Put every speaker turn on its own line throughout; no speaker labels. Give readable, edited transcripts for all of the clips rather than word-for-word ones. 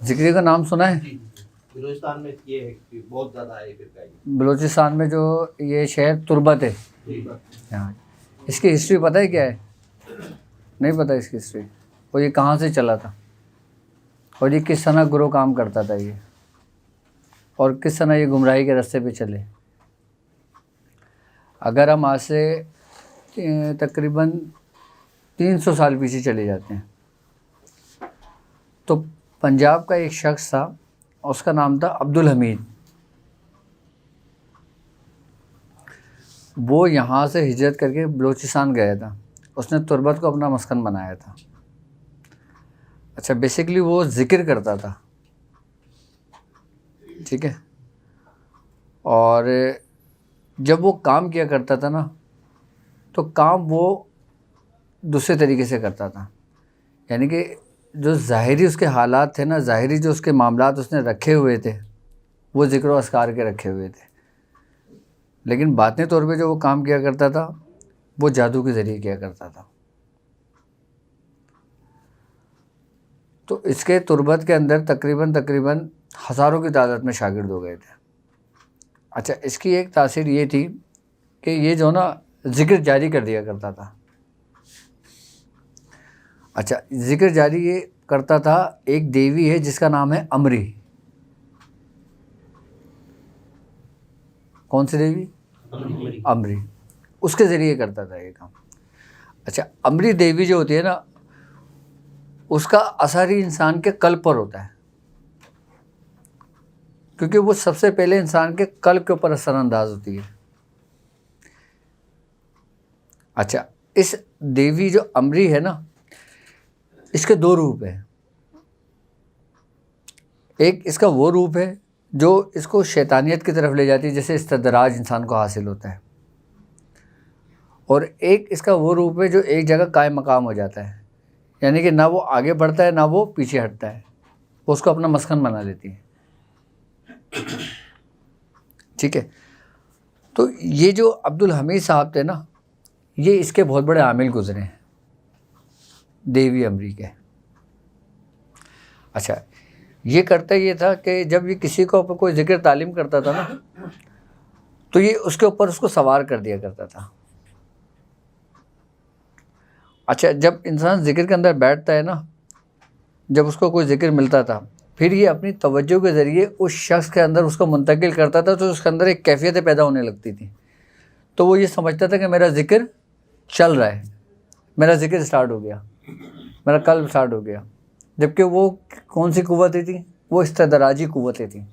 ذکری کا نام سنا ہے؟
بلوچستان میں یہ ہے بہت زیادہ ہے فرقہ یہ.
بلوچستان میں جو یہ شہر تربت ہے، ہاں، اس کی ہسٹری پتہ ہے کیا ہے؟ نہیں پتہ اس کی ہسٹری، اور یہ کہاں سے چلا تھا، اور یہ کس طرح گروہ کام کرتا تھا یہ، اور کس طرح یہ گمراہی کے راستے پہ چلے. اگر ہم آج سے تقریباً 300 سال پیچھے چلے جاتے ہیں تو پنجاب کا ایک شخص تھا، اس کا نام تھا عبدالحمید. وہ یہاں سے ہجرت کر کے بلوچستان گیا تھا، اس نے تربت کو اپنا مسکن بنایا تھا. اچھا، بیسیکلی وہ ذکر کرتا تھا، ٹھیک ہے، اور جب وہ کام کیا کرتا تھا نا تو کام وہ دوسرے طریقے سے کرتا تھا. یعنی کہ جو ظاہری اس کے حالات تھے نا، ظاہری جو اس کے معاملات اس نے رکھے ہوئے تھے وہ ذکر و اذکار کے رکھے ہوئے تھے، لیکن باطنی طور پہ جو وہ کام کیا کرتا تھا وہ جادو کے ذریعے کیا کرتا تھا. تو اس کے تربت کے اندر تقریباً ہزاروں کی تعداد میں شاگرد ہو گئے تھے. اچھا، اس کی ایک تاثیر یہ تھی کہ یہ جو نا ذکر جاری کر دیا کرتا تھا. اچھا، ذکر جاری یہ کرتا تھا، ایک دیوی ہے جس کا نام ہے امری. کون سی دیوی؟ امری. اس کے ذریعے کرتا تھا یہ کام. اچھا، امری دیوی جو ہوتی ہے نا اس کا اثر ہی انسان کے قلب پر ہوتا ہے، کیونکہ وہ سب سے پہلے انسان کے قلب کے اوپر اثر انداز ہوتی ہے. اچھا، اس دیوی جو امری ہے نا اس کے دو روپ ہیں. ایک اس کا وہ روپ ہے جو اس کو شیطانیت کی طرف لے جاتی ہے، جیسے استدراج انسان کو حاصل ہوتا ہے، اور ایک اس کا وہ روپ ہے جو ایک جگہ قائم مقام ہو جاتا ہے، یعنی کہ نہ وہ آگے بڑھتا ہے نہ وہ پیچھے ہٹتا ہے، وہ اس کو اپنا مسکن بنا لیتی ہے. ٹھیک ہے، تو یہ جو عبدالحمید صاحب تھے نا یہ اس کے بہت بڑے عامل گزرے ہیں، دیوی امری کے. اچھا، یہ کرتا یہ تھا کہ جب یہ کسی کو کوئی ذکر تعلیم کرتا تھا نا تو یہ اس کے اوپر اس کو سوار کر دیا کرتا تھا. اچھا، جب انسان ذکر کے اندر بیٹھتا ہے نا، جب اس کو کوئی ذکر ملتا تھا پھر یہ اپنی توجہ کے ذریعے اس شخص کے اندر اس کو منتقل کرتا تھا، تو اس کے اندر ایک کیفیت پیدا ہونے لگتی تھی. تو وہ یہ سمجھتا تھا کہ میرا ذکر چل رہا ہے، میرا ذکر سٹارٹ ہو گیا، میرا قلب سٹارٹ ہو گیا. جبکہ وہ کون سی قوتیں تھیں؟ وہ استدراجی قوتیں تھیں.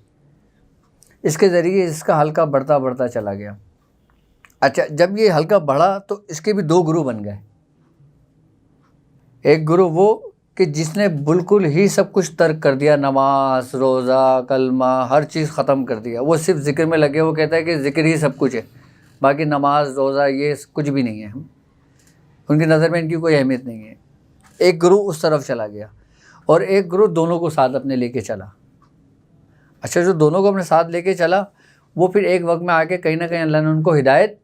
اس کے ذریعے اس کا حلقہ بڑھتا چلا گیا. اچھا، جب یہ حلقہ بڑھا تو اس کے بھی دو گروہ بن گئے. ایک گروہ وہ کہ جس نے بالکل ہی سب کچھ ترک کر دیا، نماز، روزہ، کلمہ، ہر چیز ختم کر دیا، وہ صرف ذکر میں لگے. وہ کہتا ہے کہ ذکر ہی سب کچھ ہے، باقی نماز، روزہ یہ کچھ بھی نہیں ہے، ان کی نظر میں ان کی کوئی اہمیت نہیں ہے. ایک گروہ اس طرف چلا گیا، اور ایک گروہ دونوں کو ساتھ اپنے لے کے چلا. اچھا، جو دونوں کو اپنے ساتھ لے کے چلا وہ پھر ایک وقت میں آ کے کہیں نہ کہیں اللہ نے ان کو ہدایت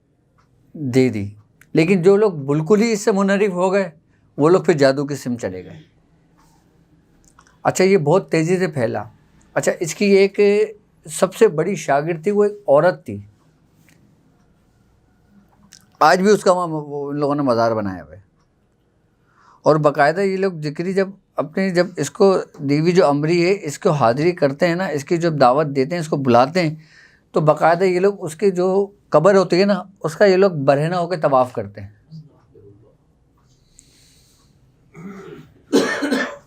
دے دی. لیکن جو لوگ بالکل ہی اس سے منحرف ہو گئے وہ لوگ پھر جادو کی سمت چلے گئے. اچھا، یہ بہت تیزی سے پھیلا. اچھا، اس کی ایک سب سے بڑی شاگرد تھی، وہ ایک عورت تھی. آج بھی اس کا وہ ان لوگوں نے مزار بنایا ہوا ہے، اور باقاعدہ یہ لوگ ذکری جب اس کو دیوی جو امری ہے اس کو حاضری کرتے ہیں نا، اس کی جب دعوت دیتے ہیں، اس کو بلاتے ہیں، تو باقاعدہ یہ لوگ اس کی جو قبر ہوتی ہے نا اس کا یہ لوگ برہنہ ہو کے طواف کرتے ہیں.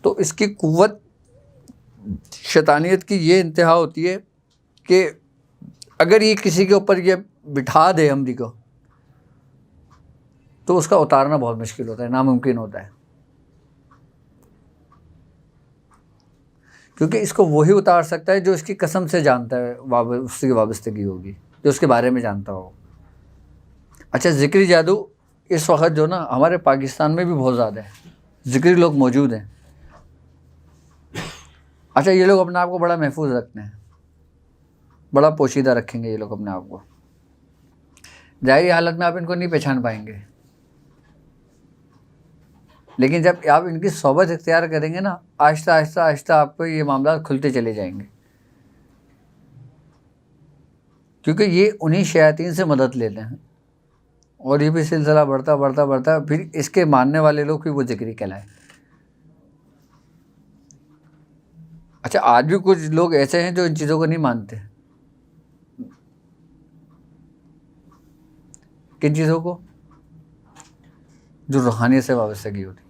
تو اس کی قوت شیطانیت کی یہ انتہا ہوتی ہے کہ اگر یہ کسی کے اوپر یہ بٹھا دے امری کو تو اس کا اتارنا بہت مشکل ہوتا ہے، ناممکن ہوتا ہے. کیونکہ اس کو وہی اتار سکتا ہے جو اس کی قسم سے جانتا ہے، اس کی وابستگی ہوگی، جو اس کے بارے میں جانتا ہو. اچھا، ذکری جادو اس وقت جو نا ہمارے پاکستان میں بھی بہت زیادہ ہے، ذکری لوگ موجود ہیں. اچھا، یہ لوگ اپنے آپ کو بڑا محفوظ رکھتے ہیں، بڑا پوشیدہ رکھیں گے یہ لوگ اپنے آپ کو. ظاہری حالت میں آپ ان کو نہیں پہچان پائیں گے. لیکن جب آپ ان کی صحبت اختیار کریں گے نا، آہستہ آہستہ آہستہ آپ کو یہ معاملات کھلتے چلے جائیں گے، کیونکہ یہ انہی شیاطین سے مدد لیتے ہیں، اور یہ بھی سلسلہ بڑھتا بڑھتا بڑھتا پھر اس کے ماننے والے لوگ بھی وہ ذکری کہلائے۔ اچھا، آج بھی کچھ لوگ ایسے ہیں جو ان چیزوں کو نہیں مانتے۔ کن چیزوں کو؟ جو روحانیت سے وابستگی ہوتی ہے۔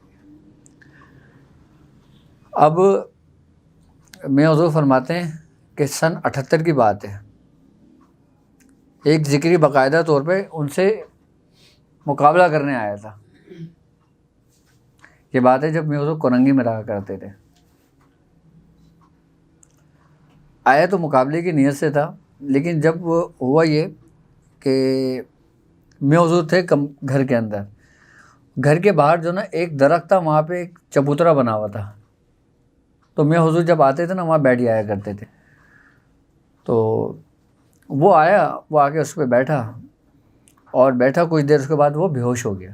اب میں حضور فرماتے ہیں کہ سن 78 کی بات ہے، ایک ذکری باقاعدہ طور پہ ان سے مقابلہ کرنے آیا تھا۔ یہ بات ہے جب میں حضور کوننگی میں رہا کرتے تھے۔ آیا تو مقابلے کی نیت سے تھا، لیکن جب ہوا یہ کہ میں حضور تھے گھر کے اندر، گھر کے باہر جو نا ایک درخت تھا، وہاں پہ ایک چبوترا بنا ہوا تھا، تو میں حضور جب آتے تھے نا وہاں بیٹھ جایا کرتے تھے۔ تو وہ آیا، وہ آ کے اس پہ بیٹھا، اور بیٹھا کچھ دیر، اس کے بعد وہ بے ہوش ہو گیا۔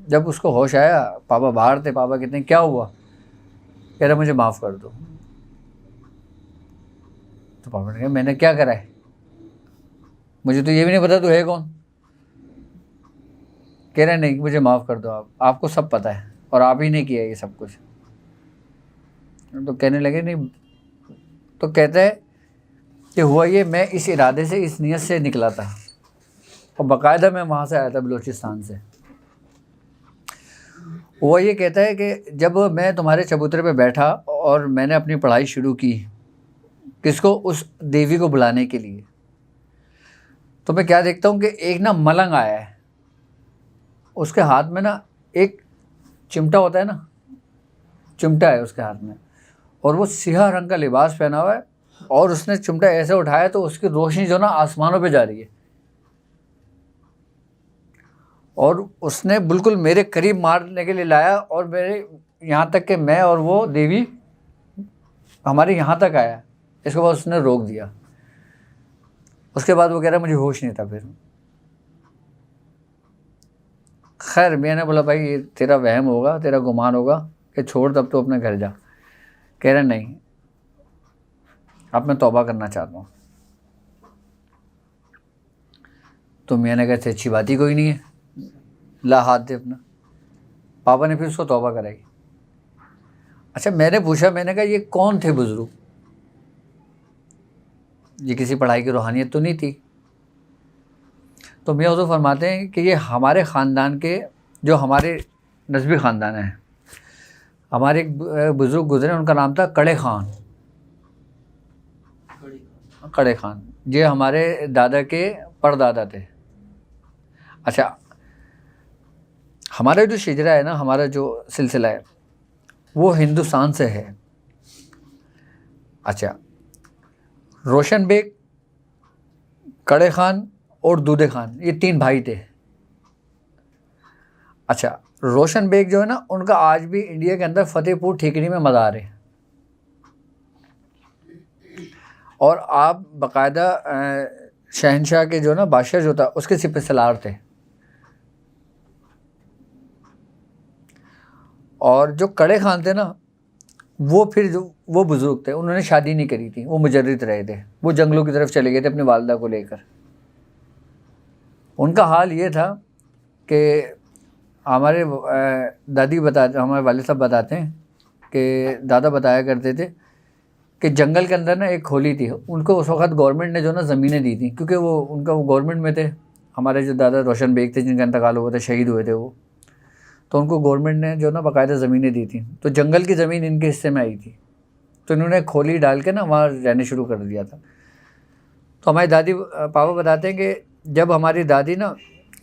جب اس کو ہوش آیا، پاپا باہر تھے، پاپا کہتے ہیں کیا ہوا؟ کہہ رہا مجھے معاف کر دو۔ تو پاپا نے کہا میں نے کیا کرا ہے؟ مجھے تو یہ بھی نہیں پتا تو ہے کون۔ کہہ رہے نہیں، مجھے معاف کر دو، آپ کو سب پتہ ہے اور آپ ہی نے کیا یہ سب کچھ۔ تو کہنے لگے نہیں، تو کہتا ہے کہ ہوا یہ، میں اس ارادے سے، اس نیت سے نکلا تھا، اور باقاعدہ میں وہاں سے آیا تھا بلوچستان سے۔ وہ یہ کہتا ہے کہ جب میں تمہارے چبوترے پہ بیٹھا اور میں نے اپنی پڑھائی شروع کی، کس کو؟ اس دیوی کو بلانے کے لیے، تو میں کیا دیکھتا ہوں کہ ایک نا ملنگ آیا ہے، اس کے ہاتھ میں نا ایک چمٹا ہوتا ہے نا، چمٹا ہے اس کے ہاتھ میں، اور وہ سیاہ رنگ کا لباس پہنا ہوا ہے، اور اس نے چمٹا ایسے اٹھایا تو اس کی روشنی جو نا آسمانوں پہ جا رہی ہے، اور اس نے بالکل میرے قریب مارنے کے لیے لایا، اور میرے یہاں تک کہ میں اور وہ دیوی ہمارے یہاں تک آیا، اس کے بعد اس نے روک دیا۔ اس کے بعد وہ کہہ رہا مجھے ہوش نہیں تھا پھر۔ خیر میں نے بولا بھائی یہ تیرا وہم ہوگا، تیرا گمان ہوگا، کہ چھوڑ تب تو اپنے گھر جا۔ کہہ رہا نہیں، اب میں توبہ کرنا چاہتا ہوں۔ تو میں نے کہا اچھی بات ہی کوئی نہیں ہے، لا ہاتھ دے اپنا۔ پاپا نے پھر اس کو توبہ کرائی۔ اچھا میں نے پوچھا، میں نے کہا یہ کون تھے بزرگ؟ یہ کسی پڑھائی کی روحانیت تو نہیں تھی؟ تو میاں حضور فرماتے ہیں کہ یہ ہمارے خاندان کے، جو ہمارے نسبی خاندان ہیں، ہمارے ایک بزرگ گزرے، ان کا نام تھا کڑے خان۔ کڑے خان یہ ہمارے دادا کے پردادا تھے۔ اچھا ہمارا جو شجرہ ہے نا، ہمارا جو سلسلہ ہے وہ ہندوستان سے ہے۔ اچھا روشن بیگ، کڑے خان اور دودے خان، یہ 3 بھائی تھے۔ اچھا روشن بیگ جو ہے نا، ان کا آج بھی انڈیا کے اندر فتح پور ٹھیکری میں مزار ہے، اور آپ باقاعدہ شہنشاہ کے جو نا بادشاہ جو تھا اس کے سپہ سالار تھے۔ اور جو کڑے خان تھے نا، وہ پھر جو وہ بزرگ تھے، انہوں نے شادی نہیں کری تھی، وہ مجرد رہے تھے، وہ جنگلوں کی طرف چلے گئے تھے اپنی والدہ کو لے کر۔ ان کا حال یہ تھا کہ ہمارے دادی بتاتے، ہمارے والد صاحب بتاتے ہیں کہ دادا بتایا کرتے تھے کہ جنگل کے اندر نا ایک کھولی تھی، ان کو اس وقت گورنمنٹ نے جو نا زمینیں دی تھیں، کیونکہ وہ ان کا وہ گورنمنٹ میں تھے۔ ہمارے جو دادا روشن بیگ تھے جن کا انتقال ہوا تھا، شہید ہوئے تھے وہ، تو ان کو گورنمنٹ نے جو نا باقاعدہ زمینیں دی تھیں، تو جنگل کی زمین ان کے حصے میں آئی تھی، تو انہوں نے کھولی ڈال کے نا وہاں رہنے شروع کر دیا تھا۔ تو ہماری دادی پاپا بتاتے ہیں کہ جب ہماری دادی نا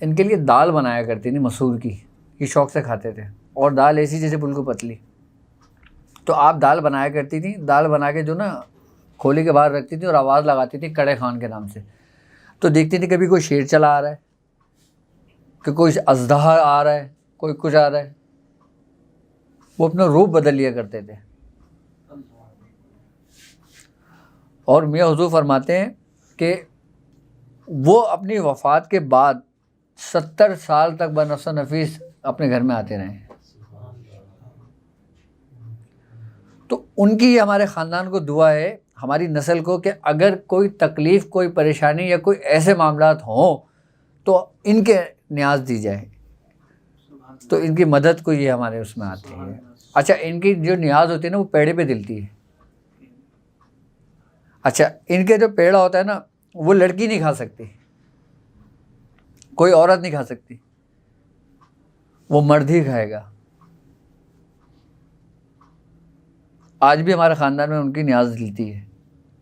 ان کے لیے دال بنایا کرتی تھی مسور کی، یہ شوق سے کھاتے تھے، اور دال ایسی جیسے بالکل پتلی، تو آپ دال بنایا کرتی تھیں، دال بنا کے جو نا کھولی کے باہر رکھتی تھی اور آواز لگاتی تھی کڑے خان کے نام سے، تو دیکھتی تھی کبھی کوئی شیر چلا آ رہا ہے، کہ کوئی اژدہا آ رہا ہے، کوئی کچھ آ رہا ہے، وہ اپنا روپ بدل لیا کرتے تھے۔ اور میاں حضور فرماتے ہیں کہ وہ اپنی وفات کے بعد 70 سال تک بنفس و نفیس اپنے گھر میں آتے رہے. تو ان کی ہمارے خاندان کو دعا ہے ہماری نسل کو کہ اگر کوئی تکلیف کوئی پریشانی یا کوئی ایسے معاملات ہوں تو ان کے نیاز دی جائے. تو ان کی مدد کو یہ ہمارے اس میں آتی ہے. اچھا ان کی جو نیاز ہوتی ہے نا وہ پیڑے پہ دلتی ہے. اچھا ان کے جو پیڑا ہوتا ہے نا وہ لڑکی نہیں کھا سکتی, کوئی عورت نہیں کھا سکتی, وہ مرد ہی کھائے گا. آج بھی ہمارے خاندان میں ان کی نیاز دلتی ہے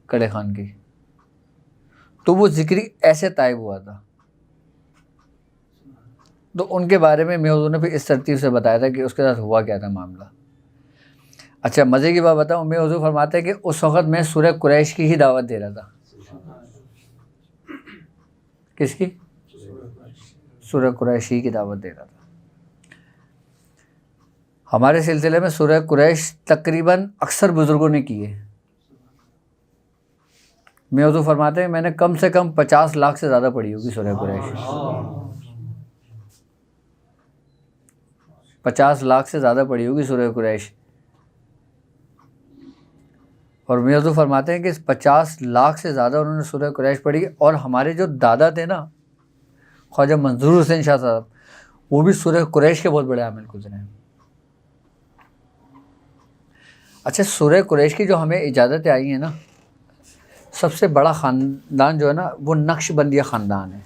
کڑے خان کی. تو وہ ذکری ایسے طائب ہوا تھا. تو ان کے بارے میں حضور نے پھر اس ترتیب سے بتایا تھا کہ اس کے ساتھ ہوا کیا تھا معاملہ. اچھا مزے کی بات بتاؤں, میں حضور فرماتے ہیں کہ اس وقت میں سورہ قریش کی ہی دعوت دے رہا تھا. کس کی؟ سورہ قریش ہی کی دعوت دے رہا تھا. ہمارے سلسلے میں سورہ قریش تقریباً اکثر بزرگوں نے کی ہے. میں حضور فرماتے ہیں میں نے کم سے کم 50 لاکھ سے زیادہ پڑھی ہوگی سورہ قریش. 50 لاکھ سے زیادہ پڑھی ہوگی سورہ قریش. اور میں حضور فرماتے ہیں کہ 50 لاکھ سے زیادہ انہوں نے سورہ قریش پڑھی. اور ہمارے جو دادا تھے نا خواجہ منظور حسین شاہ صاحب, وہ بھی سورہ قریش کے بہت بڑے عامل گزرے ہیں. اچھا سورہ قریش کی جو ہمیں اجازتیں آئی ہیں نا, سب سے بڑا خاندان جو ہے نا وہ نقش بندیہ خاندان ہے.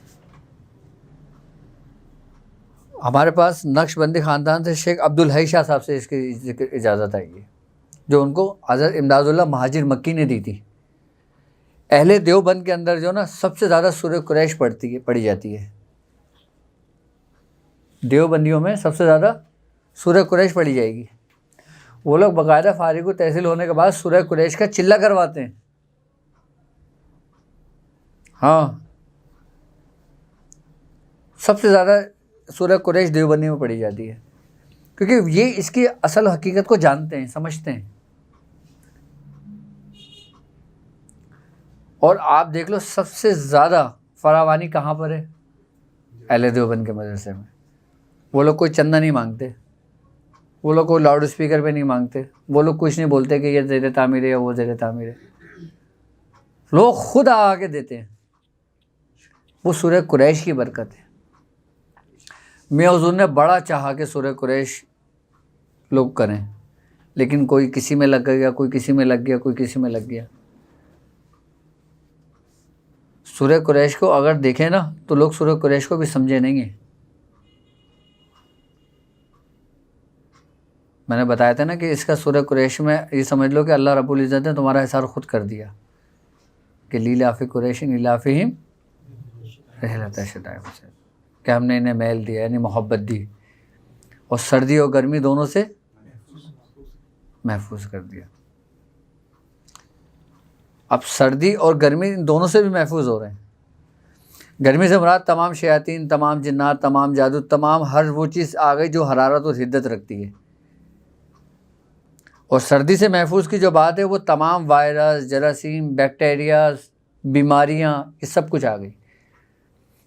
ہمارے پاس نقش بندی خاندان سے شیخ عبدالحی شاہ صاحب سے اس کی اجازت آئی ہے, جو ان کو حضرت امداد اللہ مہاجر مکی نے دی تھی. اہل دیوبند کے اندر جو نا سب سے زیادہ سورہ قریش پڑھی جاتی ہے. دیوبندیوں میں سب سے زیادہ سورہ قریش پڑھی جائے گی. وہ لوگ باقاعدہ فارغ و تحصیل ہونے کے بعد سورہ قریش کا چلہ کرواتے ہیں. ہاں سب سے زیادہ سورہ قریش دیوبندی میں پڑھی جاتی ہے, کیونکہ یہ اس کی اصل حقیقت کو جانتے ہیں, سمجھتے ہیں. اور آپ دیکھ لو سب سے زیادہ فراوانی کہاں پر ہے؟ اہل دیوبند کے مدرسے میں. وہ لوگ کوئی چندہ نہیں مانگتے, وہ لوگ کوئی لاؤڈ اسپیکر پہ نہیں مانگتے, وہ لوگ کچھ نہیں بولتے کہ یہ زیر تعمیر ہے یا وہ زیر تعمیر ہے. لوگ خود آ کے دیتے ہیں. وہ سورہ قریش کی برکت ہے. میں حضور نے بڑا چاہا کہ سورہ قریش لوگ کریں, لیکن کوئی کسی میں لگ گیا, کوئی کسی میں لگ گیا, کوئی کسی میں لگ گیا. سورہ قریش کو اگر دیکھیں نا تو لوگ سورہ قریش کو بھی سمجھے نہیں ہیں. میں نے بتایا تھا نا کہ اس کا سورہ قریش میں یہ سمجھ لو کہ اللہ رب العزت نے تمہارا احسار خود کر دیا کہ لیلاف قریش ایلافہم رحلۃ الشتاء والصیف, کہ ہم نے انہیں میل دیا یعنی محبت دی, اور سردی اور گرمی دونوں سے محفوظ کر دیا. اب سردی اور گرمی دونوں سے بھی محفوظ ہو رہے ہیں. گرمی سے مراد تمام شیاطین, تمام جنات, تمام جادو, تمام ہر وہ چیز آ گئی جو حرارت اور حدت رکھتی ہے. اور سردی سے محفوظ کی جو بات ہے وہ تمام وائرس, جراثیم, بیکٹیریاز, بیماریاں, یہ سب کچھ آ گئی.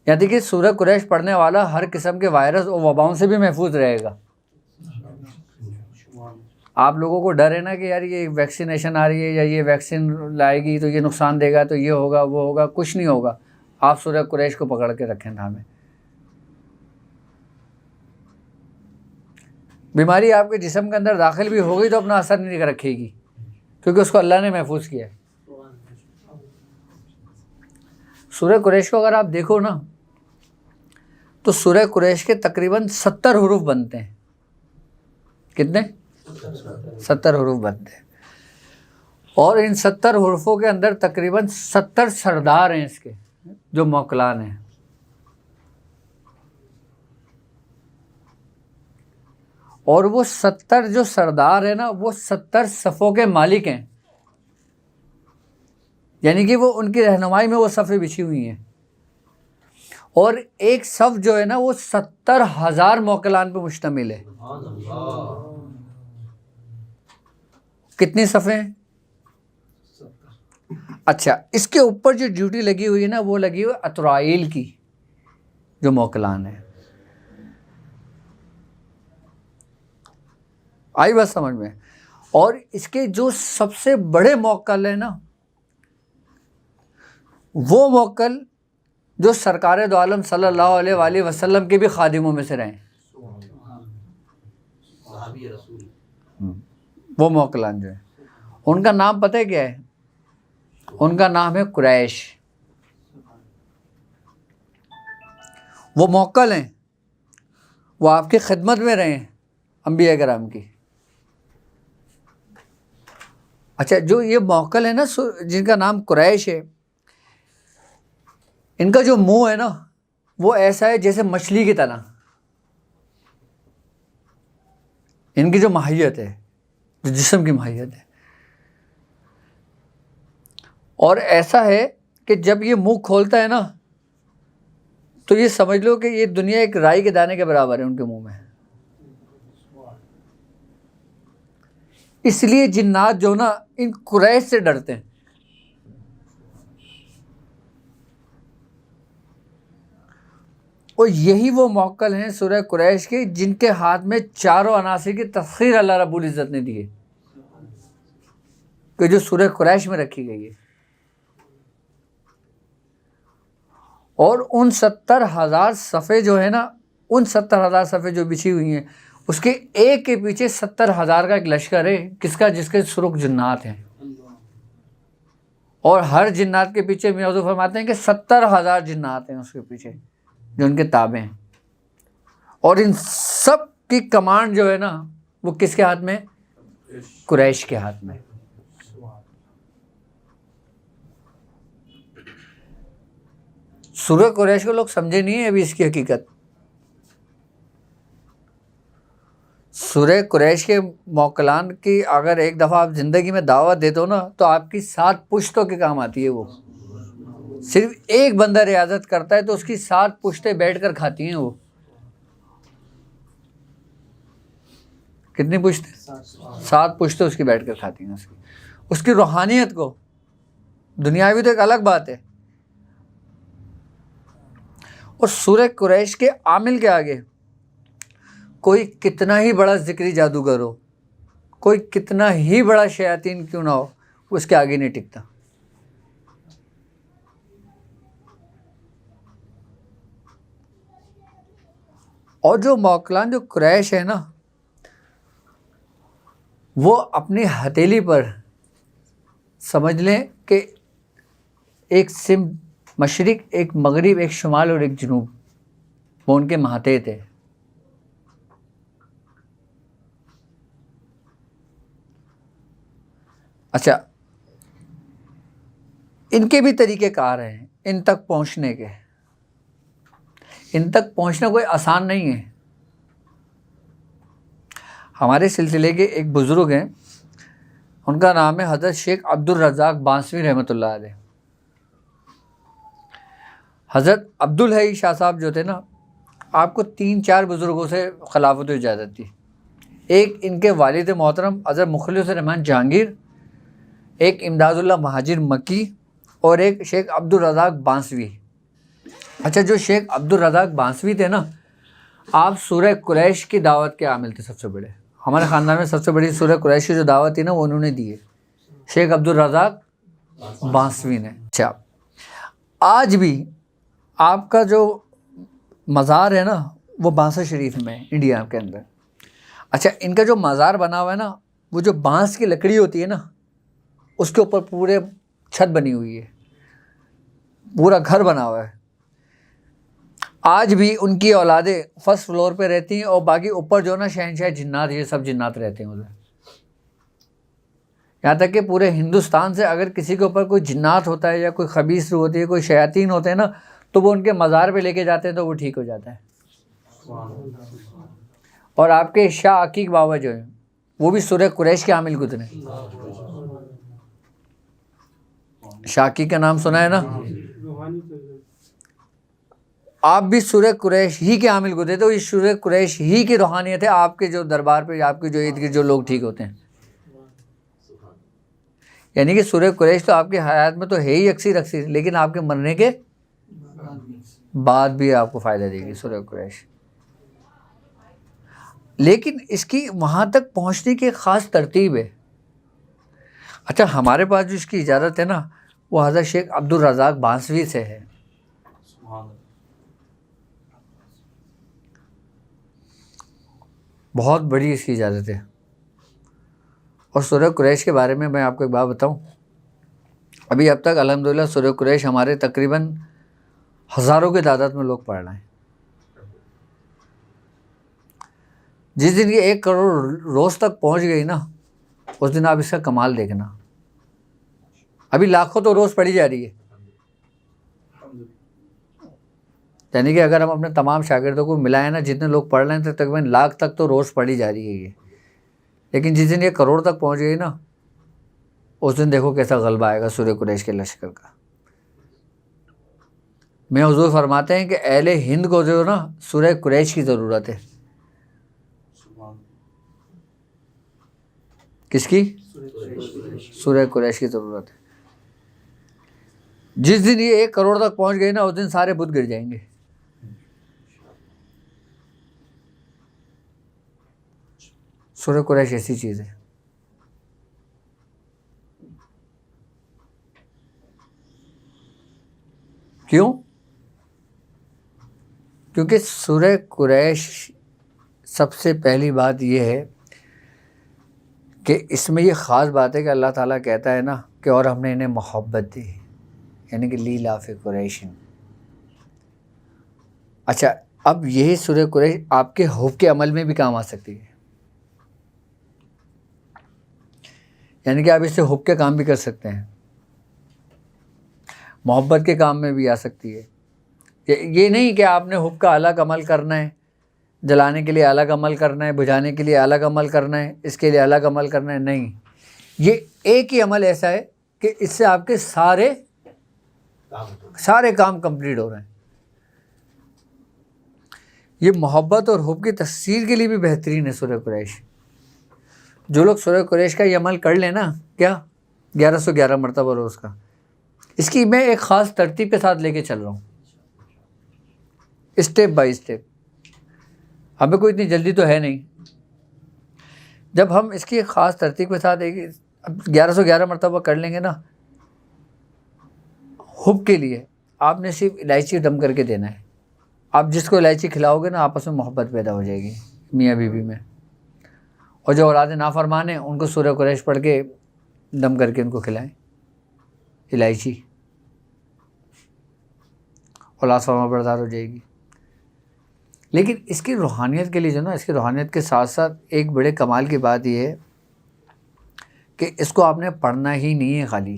یہاں دیکھیے سورہ قریش پڑھنے والا ہر قسم کے وائرس اور وباؤں سے بھی محفوظ رہے گا. آپ لوگوں کو ڈر ہے نا کہ یار یہ ویکسینیشن آ رہی ہے یا یہ ویکسین لائے گی تو یہ نقصان دے گا, تو یہ ہوگا وہ ہوگا, کچھ نہیں ہوگا. آپ سورہ قریش کو پکڑ کے رکھیں تھامے. بیماری آپ کے جسم کے اندر داخل بھی ہوگی تو اپنا اثر نہیں رکھے گی, کیونکہ اس کو اللہ نے محفوظ کیا ہے. سورہ قریش کو اگر آپ دیکھو نا تو سورہ قریش کے تقریباً 70 حروف بنتے ہیں. کتنے؟ 70 حروف بنتے ہیں. اور ان 70 حروفوں کے اندر تقریباً 70 سردار ہیں اس کے جو موکلان ہیں. اور وہ 70 جو سردار ہیں نا وہ 70 صفوں کے مالک ہیں, یعنی کہ وہ ان کی رہنمائی میں وہ صفیں بچھی ہوئی ہیں. اور ایک صف جو ہے نا وہ 70,000 موکلان پہ مشتمل ہے. کتنی صفیں؟ اچھا اس کے اوپر جو ڈیوٹی لگی ہوئی ہے نا وہ لگی ہوئی اطرائیل کی, جو موکلان ہیں. آئی بات سمجھ میں؟ اور اس کے جو سب سے بڑے موکل ہیں نا، وہ موکل جو سرکار دو عالم صلی اللہ علیہ وآلہ وسلم کے بھی خادموں میں سے رہے ہیں،
صحابی رسول.
وہ موکلان جو ہیں ان کا نام پتہ ہے کیا ہے؟ ان کا نام ہے قریش. وہ موکل ہیں، وہ آپ کی خدمت میں رہے ہیں انبیاء کرام کی. اچھا، جو یہ موکل ہے نا جن کا نام قریش ہے، ان کا جو منہ ہے نا وہ ایسا ہے جیسے مچھلی کی طرح. ان کی جو ماہیت ہے، جو جسم کی ماہیت ہے، اور ایسا ہے کہ جب یہ منہ کھولتا ہے نا تو یہ سمجھ لو کہ یہ دنیا ایک رائی کے دانے کے برابر ہے ان کے منہ میں. اس لیے جنات جو نا ان قریش سے ڈرتے ہیں. اور یہی وہ موکل ہیں سورہ قریش کے جن کے ہاتھ میں چاروں عناصر کی تسخیر اللہ رب العزت نے دی ہے، کہ جو سورہ قریش میں رکھی گئی ہے. اور ان 70,000 صفحے جو ہے نا، ان 70,000 صفحے جو بچھی ہوئی ہیں، اس کے ایک کے پیچھے 70,000 کا ایک لشکر ہے. کس کا؟ جس کے سرخ جنات ہیں. اور ہر جنات کے پیچھے میاں حضور فرماتے ہیں کہ 70,000 جنات ہیں اس کے پیچھے جو ان کے تابع ہیں. اور ان سب کی کمانڈ جو ہے نا وہ کس کے ہاتھ میں؟ قریش کے ہاتھ میں. سورہ قریش کو لوگ سمجھے نہیں ہیں ابھی اس کی حقیقت. سورہ قریش کے موکلان کی اگر ایک دفعہ آپ زندگی میں دعوت دیتے ہو نا تو آپ کی 7 پشتوں کے کام آتی ہے. وہ صرف ایک بندہ ریاضت کرتا ہے تو اس کی 7 پشتیں بیٹھ کر کھاتی ہیں. وہ کتنی پشتیں؟ 7 پشتیں اس کی بیٹھ کر کھاتی ہیں. اس کی روحانیت کو، دنیاوی تو ایک الگ بات ہے. اور سورہ قریش کے عامل کے آگے کوئی کتنا ہی بڑا ذکری جادوگر ہو، کوئی کتنا ہی بڑا شیاطین کیوں نہ ہو، وہ اس کے آگے نہیں ٹکتا. اور جو موکلان جو قریش ہے نا، وہ اپنی ہتھیلی پر سمجھ لیں کہ ایک سمت مشرق، ایک مغرب، ایک شمال اور ایک جنوب، وہ ان کے مہاتے تھے. اچھا، ان کے بھی طریقے کار ہیں ان تک پہنچنے کے. ان تک پہنچنا کوئی آسان نہیں ہے. ہمارے سلسلے کے ایک بزرگ ہیں، ان کا نام ہے حضرت شیخ عبد الرزاق بانسوی رحمۃ اللہ علیہ. حضرت عبدالحی شاہ صاحب جو تھے نا، آپ کو 3-4 بزرگوں سے خلافت و اجازت تھی. ایک ان کے والد محترم حضرت مخلص الرحمن جہانگیر، ایک امداد اللہ مہاجر مکی، اور ایک شیخ عبد الرزاق بانسوی. اچھا، جو شیخ عبد الرزاق بانسوی تھے نا، آپ سورہ قریش کی دعوت کے عامل تھے سب سے بڑے. ہمارے خاندان میں سب سے بڑی سورہ قریش کی جو دعوت تھی نا وہ انہوں نے دی ہے، شیخ عبد الرزاق بانسوی نے. اچھا، آج بھی آپ کا جو مزار ہے نا وہ بانسا شریف میں انڈیا کے اندر. اچھا، ان کا جو مزار بنا ہوا ہے نا، وہ جو بانس کی لکڑی ہوتی ہے نا اس کے اوپر پورے چھت بنی ہوئی ہے، پورا گھر بنا ہوا ہے. آج بھی ان کی اولادیں فرسٹ فلور پہ رہتی ہیں، اور باقی اوپر جو نا شہنشاہ جنات، یہ سب جنات رہتے ہیں ادھر. یہاں تک کہ پورے ہندوستان سے اگر کسی کے اوپر کوئی جنات ہوتا ہے یا کوئی خبیث روح ہوتی ہے، کوئی شیاطین ہوتے ہیں نا، تو وہ ان کے مزار پہ لے کے جاتے ہیں تو وہ ٹھیک ہو جاتا ہے. اور آپ کے شاہ عقیق بابا جو ہیں وہ بھی سورہ قریش کے عامل گزرے. شاہ عقیق کا نام سنا ہے نا؟ آپ بھی سورہ قریش ہی کے عامل گزرے. تو یہ سورہ قریش ہی کی روحانیت ہے آپ کے جو دربار پہ، آپ کے جو عید کے جو لوگ ٹھیک ہوتے ہیں. یعنی کہ سورہ قریش تو آپ کی حیات میں تو ہے ہی اکثر، لیکن آپ کے مرنے کے بعد بھی آپ کو فائدہ دے گی سورہ قریش. لیکن اس کی وہاں تک پہنچنے کی ایک خاص ترتیب ہے. اچھا ہمارے پاس جو اس کی اجازت ہے نا وہ حضرت شیخ عبد الرزاق بانسوی سے ہے. بہت بڑی اس کی اجازت ہے. اور سورہ قریش کے بارے میں آپ کو ایک بات بتاؤں. ابھی اب تک الحمدللہ سورہ قریش ہمارے تقریباً ہزاروں کی تعداد میں لوگ پڑھ رہے ہیں. جس دن یہ 1 کروڑ روز تک پہنچ گئی نا اس دن آپ اس کا کمال دیکھنا. ابھی لاکھوں تو روز پڑھی جا رہی ہے. یعنی کہ اگر ہم اپنے تمام شاگردوں کو ملائیں نا جتنے لوگ پڑھ رہے ہیں تقریباً لاکھ تک تو روز پڑھی جا رہی ہے یہ. لیکن جس دن یہ کروڑ تک پہنچ گئی نا اس دن دیکھو کیسا غلبہ آئے گا سورہ قریش کے لشکر کا. میں حضور فرماتے ہیں کہ اہل ہند کو جو نا سورہ قریش کی ضرورت ہے. کس کی؟ سورہ قریش کی ضرورت ہے. جس دن یہ 1 کروڑ تک پہنچ گئی نا اس دن سارے بت گر جائیں گے. سورہ قریش ایسی چیز ہے. کیوں؟ کیونکہ سورہ قریش سب سے پہلی بات یہ ہے کہ اس میں یہ خاص بات ہے کہ اللہ تعالیٰ کہتا ہے نا کہ اور ہم نے انہیں محبت دی، یعنی کہ لیلاف قریشن. اچھا اب یہی سورہ قریش آپ کے حب کے عمل میں بھی کام آ سکتی ہے. یعنی کہ آپ اس سے حب کے کام بھی کر سکتے ہیں، محبت کے کام میں بھی آ سکتی ہے. یہ نہیں کہ آپ نے حب کا الگ عمل کرنا ہے، جلانے کے لیے الگ عمل کرنا ہے، بجھانے کے لیے الگ عمل کرنا ہے، اس کے لیے الگ عمل کرنا ہے. نہیں، یہ ایک ہی عمل ایسا ہے کہ اس سے آپ کے سارے کام کمپلیٹ ہو رہے ہیں. یہ محبت اور حب کی تفسیر کے لیے بھی بہترین ہے سورہ قریش. جو لوگ سورہ قریش کا یہ عمل کر لیں نا، کیا 1111 مرتبہ روز کا، اس کی میں ایک خاص ترتیب کے ساتھ لے کے چل رہا ہوں، اسٹیپ بائی اسٹیپ. ہمیں کوئی اتنی جلدی تو ہے نہیں. جب ہم اس کی ایک خاص ترتیب کے ساتھ 1111 مرتبہ کر لیں گے نا، حب کے لیے آپ نے صرف الائچی دم کر کے دینا ہے. آپ جس کو الائچی کھلاؤ گے نا آپس میں محبت پیدا ہو جائے گی میاں بیوی میں. اور جو اولاد نافرمان ہیں ان کو سورہ قریش پڑھ کے دم کر کے ان کو کھلائیں الائچی، اولاد فرما بردار ہو جائے گی. لیکن اس کی روحانیت کے لیے جو نا، اس کی روحانیت کے ساتھ ساتھ ایک بڑے کمال کی بات یہ ہے کہ اس کو آپ نے پڑھنا ہی نہیں ہے، خالی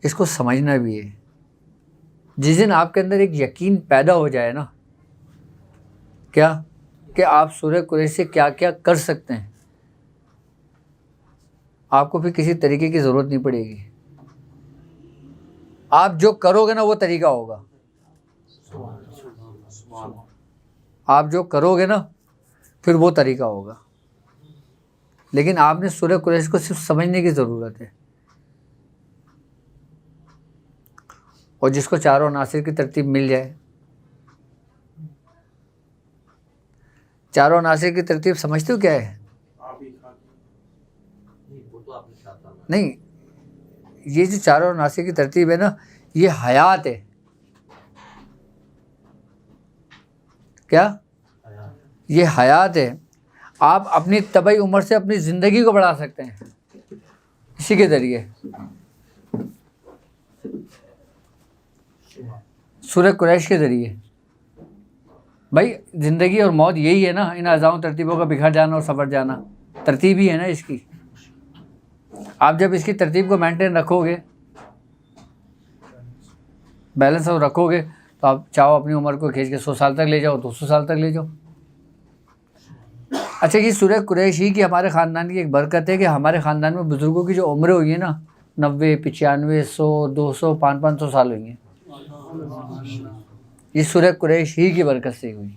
اس کو سمجھنا بھی ہے. جس دن آپ کے اندر ایک یقین پیدا ہو جائے نا، کیا کہ آپ سورہ قریش سے کیا کیا کر سکتے ہیں، آپ کو پھر کسی طریقے کی ضرورت نہیں پڑے گی. آپ جو کرو گے نا وہ طریقہ ہوگا. آپ جو کرو گے نا پھر وہ طریقہ ہوگا. لیکن آپ نے سورہ قریش کو صرف سمجھنے کی ضرورت ہے. اور جس کو چاروں عناصر کی ترتیب مل جائے، چاروں عناصر کی ترتیب سمجھتے ہو کیا ہے؟ نہیں، یہ جو چاروں عناصر کی ترتیب ہے نا یہ حیات ہے. کیا؟ یہ حیات ہے. آپ اپنی طبعی عمر سے اپنی زندگی کو بڑھا سکتے ہیں اسی کے ذریعے. سورہ قریش کے ذریعے. بھائی زندگی اور موت یہی ہے نا، ان اعضاء ترتیبوں کا بکھر جانا اور سفر جانا، ترتیب ہی ہے نا اس کی. آپ جب اس کی ترتیب کو مینٹین رکھو گے، بیلنس اور رکھو گے، تو آپ چاہو اپنی عمر کو کھینچ کے 100 سال تک لے جاؤ، 200 سال تک لے جاؤ. اچھا یہ سورہ قریش ہی کی ہمارے خاندان کی ایک برکت ہے کہ ہمارے خاندان میں بزرگوں کی جو عمریں ہوئی ہیں نا 90 95 100 200 500 سال ہوئی ہیں، یہ سورہ قریش ہی کی برکت سے ہوئی.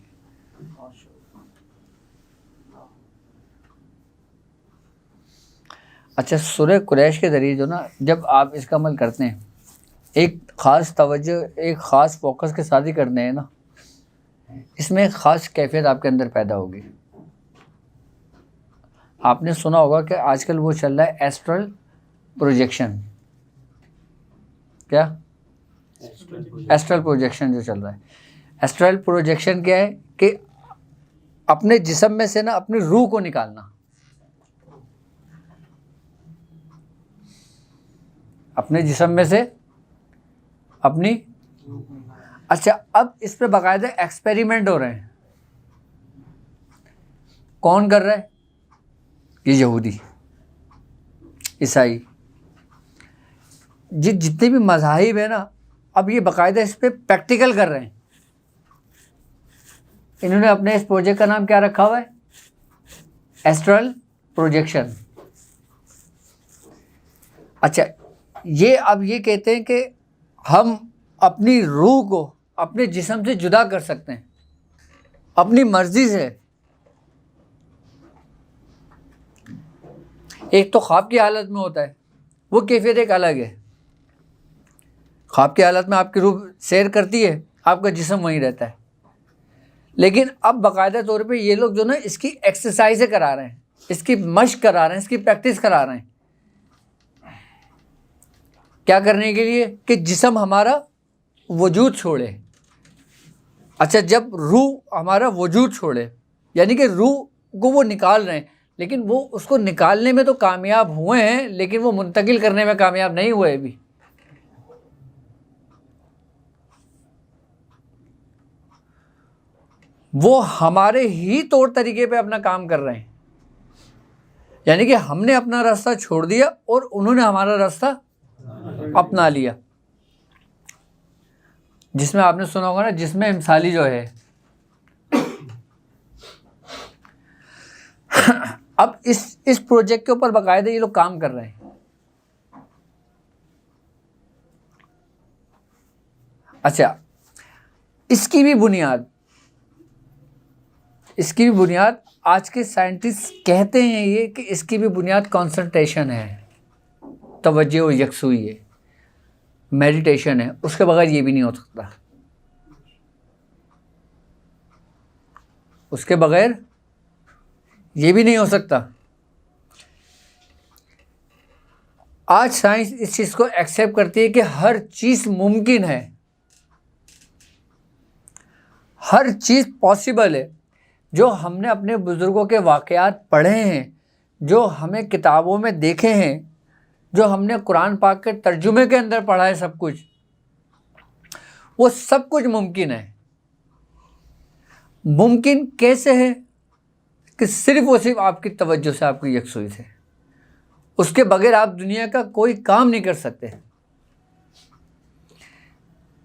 اچھا سورہ قریش کے ذریعے جو نا جب آپ اس کا عمل کرتے ہیں، ایک خاص توجہ ایک خاص فوکس کے ساتھ ہی کرنے ہیں نا، اس میں ایک خاص کیفیت آپ کے اندر پیدا ہوگی. آپ نے سنا ہوگا کہ آج کل وہ چل رہا ہے ایسٹرل پروجیکشن. کیا؟ ایسٹرل پروجیکشن جو چل رہا ہے. ایسٹرل پروجیکشن کیا ہے کہ اپنے جسم میں سے نا اپنی روح کو نکالنا. اپنے جسم میں سے اپنی، اچھا اب اس پہ باقاعدہ ایکسپیریمنٹ ہو رہے ہیں. کون کر رہا ہے؟ یہ یہودی، عیسائی، جتنے بھی مذاہب ہیں نا، اب یہ باقاعدہ اس پہ پریکٹیکل کر رہے ہیں. انہوں نے اپنے اس پروجیکٹ کا نام کیا رکھا ہوا ہے؟ Astral projection. اچھا اب یہ کہتے ہیں کہ ہم اپنی روح کو اپنے جسم سے جدا کر سکتے ہیں اپنی مرضی سے. ایک تو خواب کی حالت میں ہوتا ہے، وہ کیفیت ایک الگ ہے. خواب کی حالت میں آپ کی روح سیر کرتی ہے، آپ کا جسم وہیں رہتا ہے. لیکن اب باقاعدہ طور پہ یہ لوگ جو نا اس کی ایکسرسائزیں کرا رہے ہیں، اس کی مشق کرا رہے ہیں، اس کی پریکٹس کرا رہے ہیں. کیا کرنے کے لیے؟ کہ جسم ہمارا وجود چھوڑے. اچھا جب روح ہمارا وجود چھوڑے، یعنی کہ روح کو وہ نکال رہے ہیں، لیکن وہ اس کو نکالنے میں تو کامیاب ہوئے ہیں، لیکن وہ منتقل کرنے میں کامیاب نہیں ہوئے ابھی. وہ ہمارے ہی طور طریقے پہ اپنا کام کر رہے ہیں. یعنی کہ ہم نے اپنا راستہ چھوڑ دیا اور انہوں نے ہمارا راستہ اپنا لیا. جس میں آپ نے سنا ہوگا نا، جس میں امثالی جو ہے. اب اس پروجیکٹ کے اوپر باقاعدہ یہ لوگ کام کر رہے ہیں. اچھا اس کی بھی بنیاد آج کے سائنٹسٹ کہتے ہیں یہ کہ اس کی بھی بنیاد کنسنٹریشن ہے، توجہ و یکسوئی ہے، میڈیٹیشن ہے. اس کے بغیر یہ بھی نہیں ہو سکتا. اس کے بغیر یہ بھی نہیں ہو سکتا. آج سائنس اس چیز کو ایکسیپٹ کرتی ہے کہ ہر چیز ممکن ہے، ہر چیز پاسبل ہے. جو ہم نے اپنے بزرگوں کے واقعات پڑھے ہیں، جو ہمیں کتابوں میں دیکھے ہیں، جو ہم نے قرآن پاک کے ترجمے کے اندر پڑھا ہے، سب کچھ وہ سب کچھ ممکن ہے. ممکن کیسے ہے؟ کہ صرف اور صرف آپ کی توجہ سے، آپ کی یکسوئی سے. اس کے بغیر آپ دنیا کا کوئی کام نہیں کر سکتے.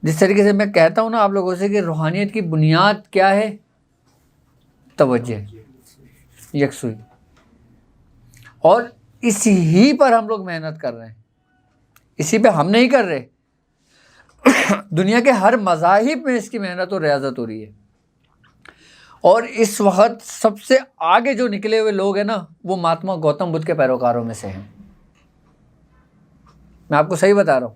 جس طریقے سے میں کہتا ہوں نا آپ لوگوں سے کہ روحانیت کی بنیاد کیا ہے؟ توجہ، یکسوئی. اور اسی ہی پر ہم لوگ محنت کر رہے ہیں. اسی پہ ہم نہیں کر رہے، دنیا کے ہر مذاہب میں اس کی محنت اور ریاضت ہو رہی ہے. اور اس وقت سب سے آگے جو نکلے ہوئے لوگ ہیں نا، وہ مہاتما گوتم بدھ کے پیروکاروں میں سے ہیں. میں آپ کو صحیح بتا رہا ہوں.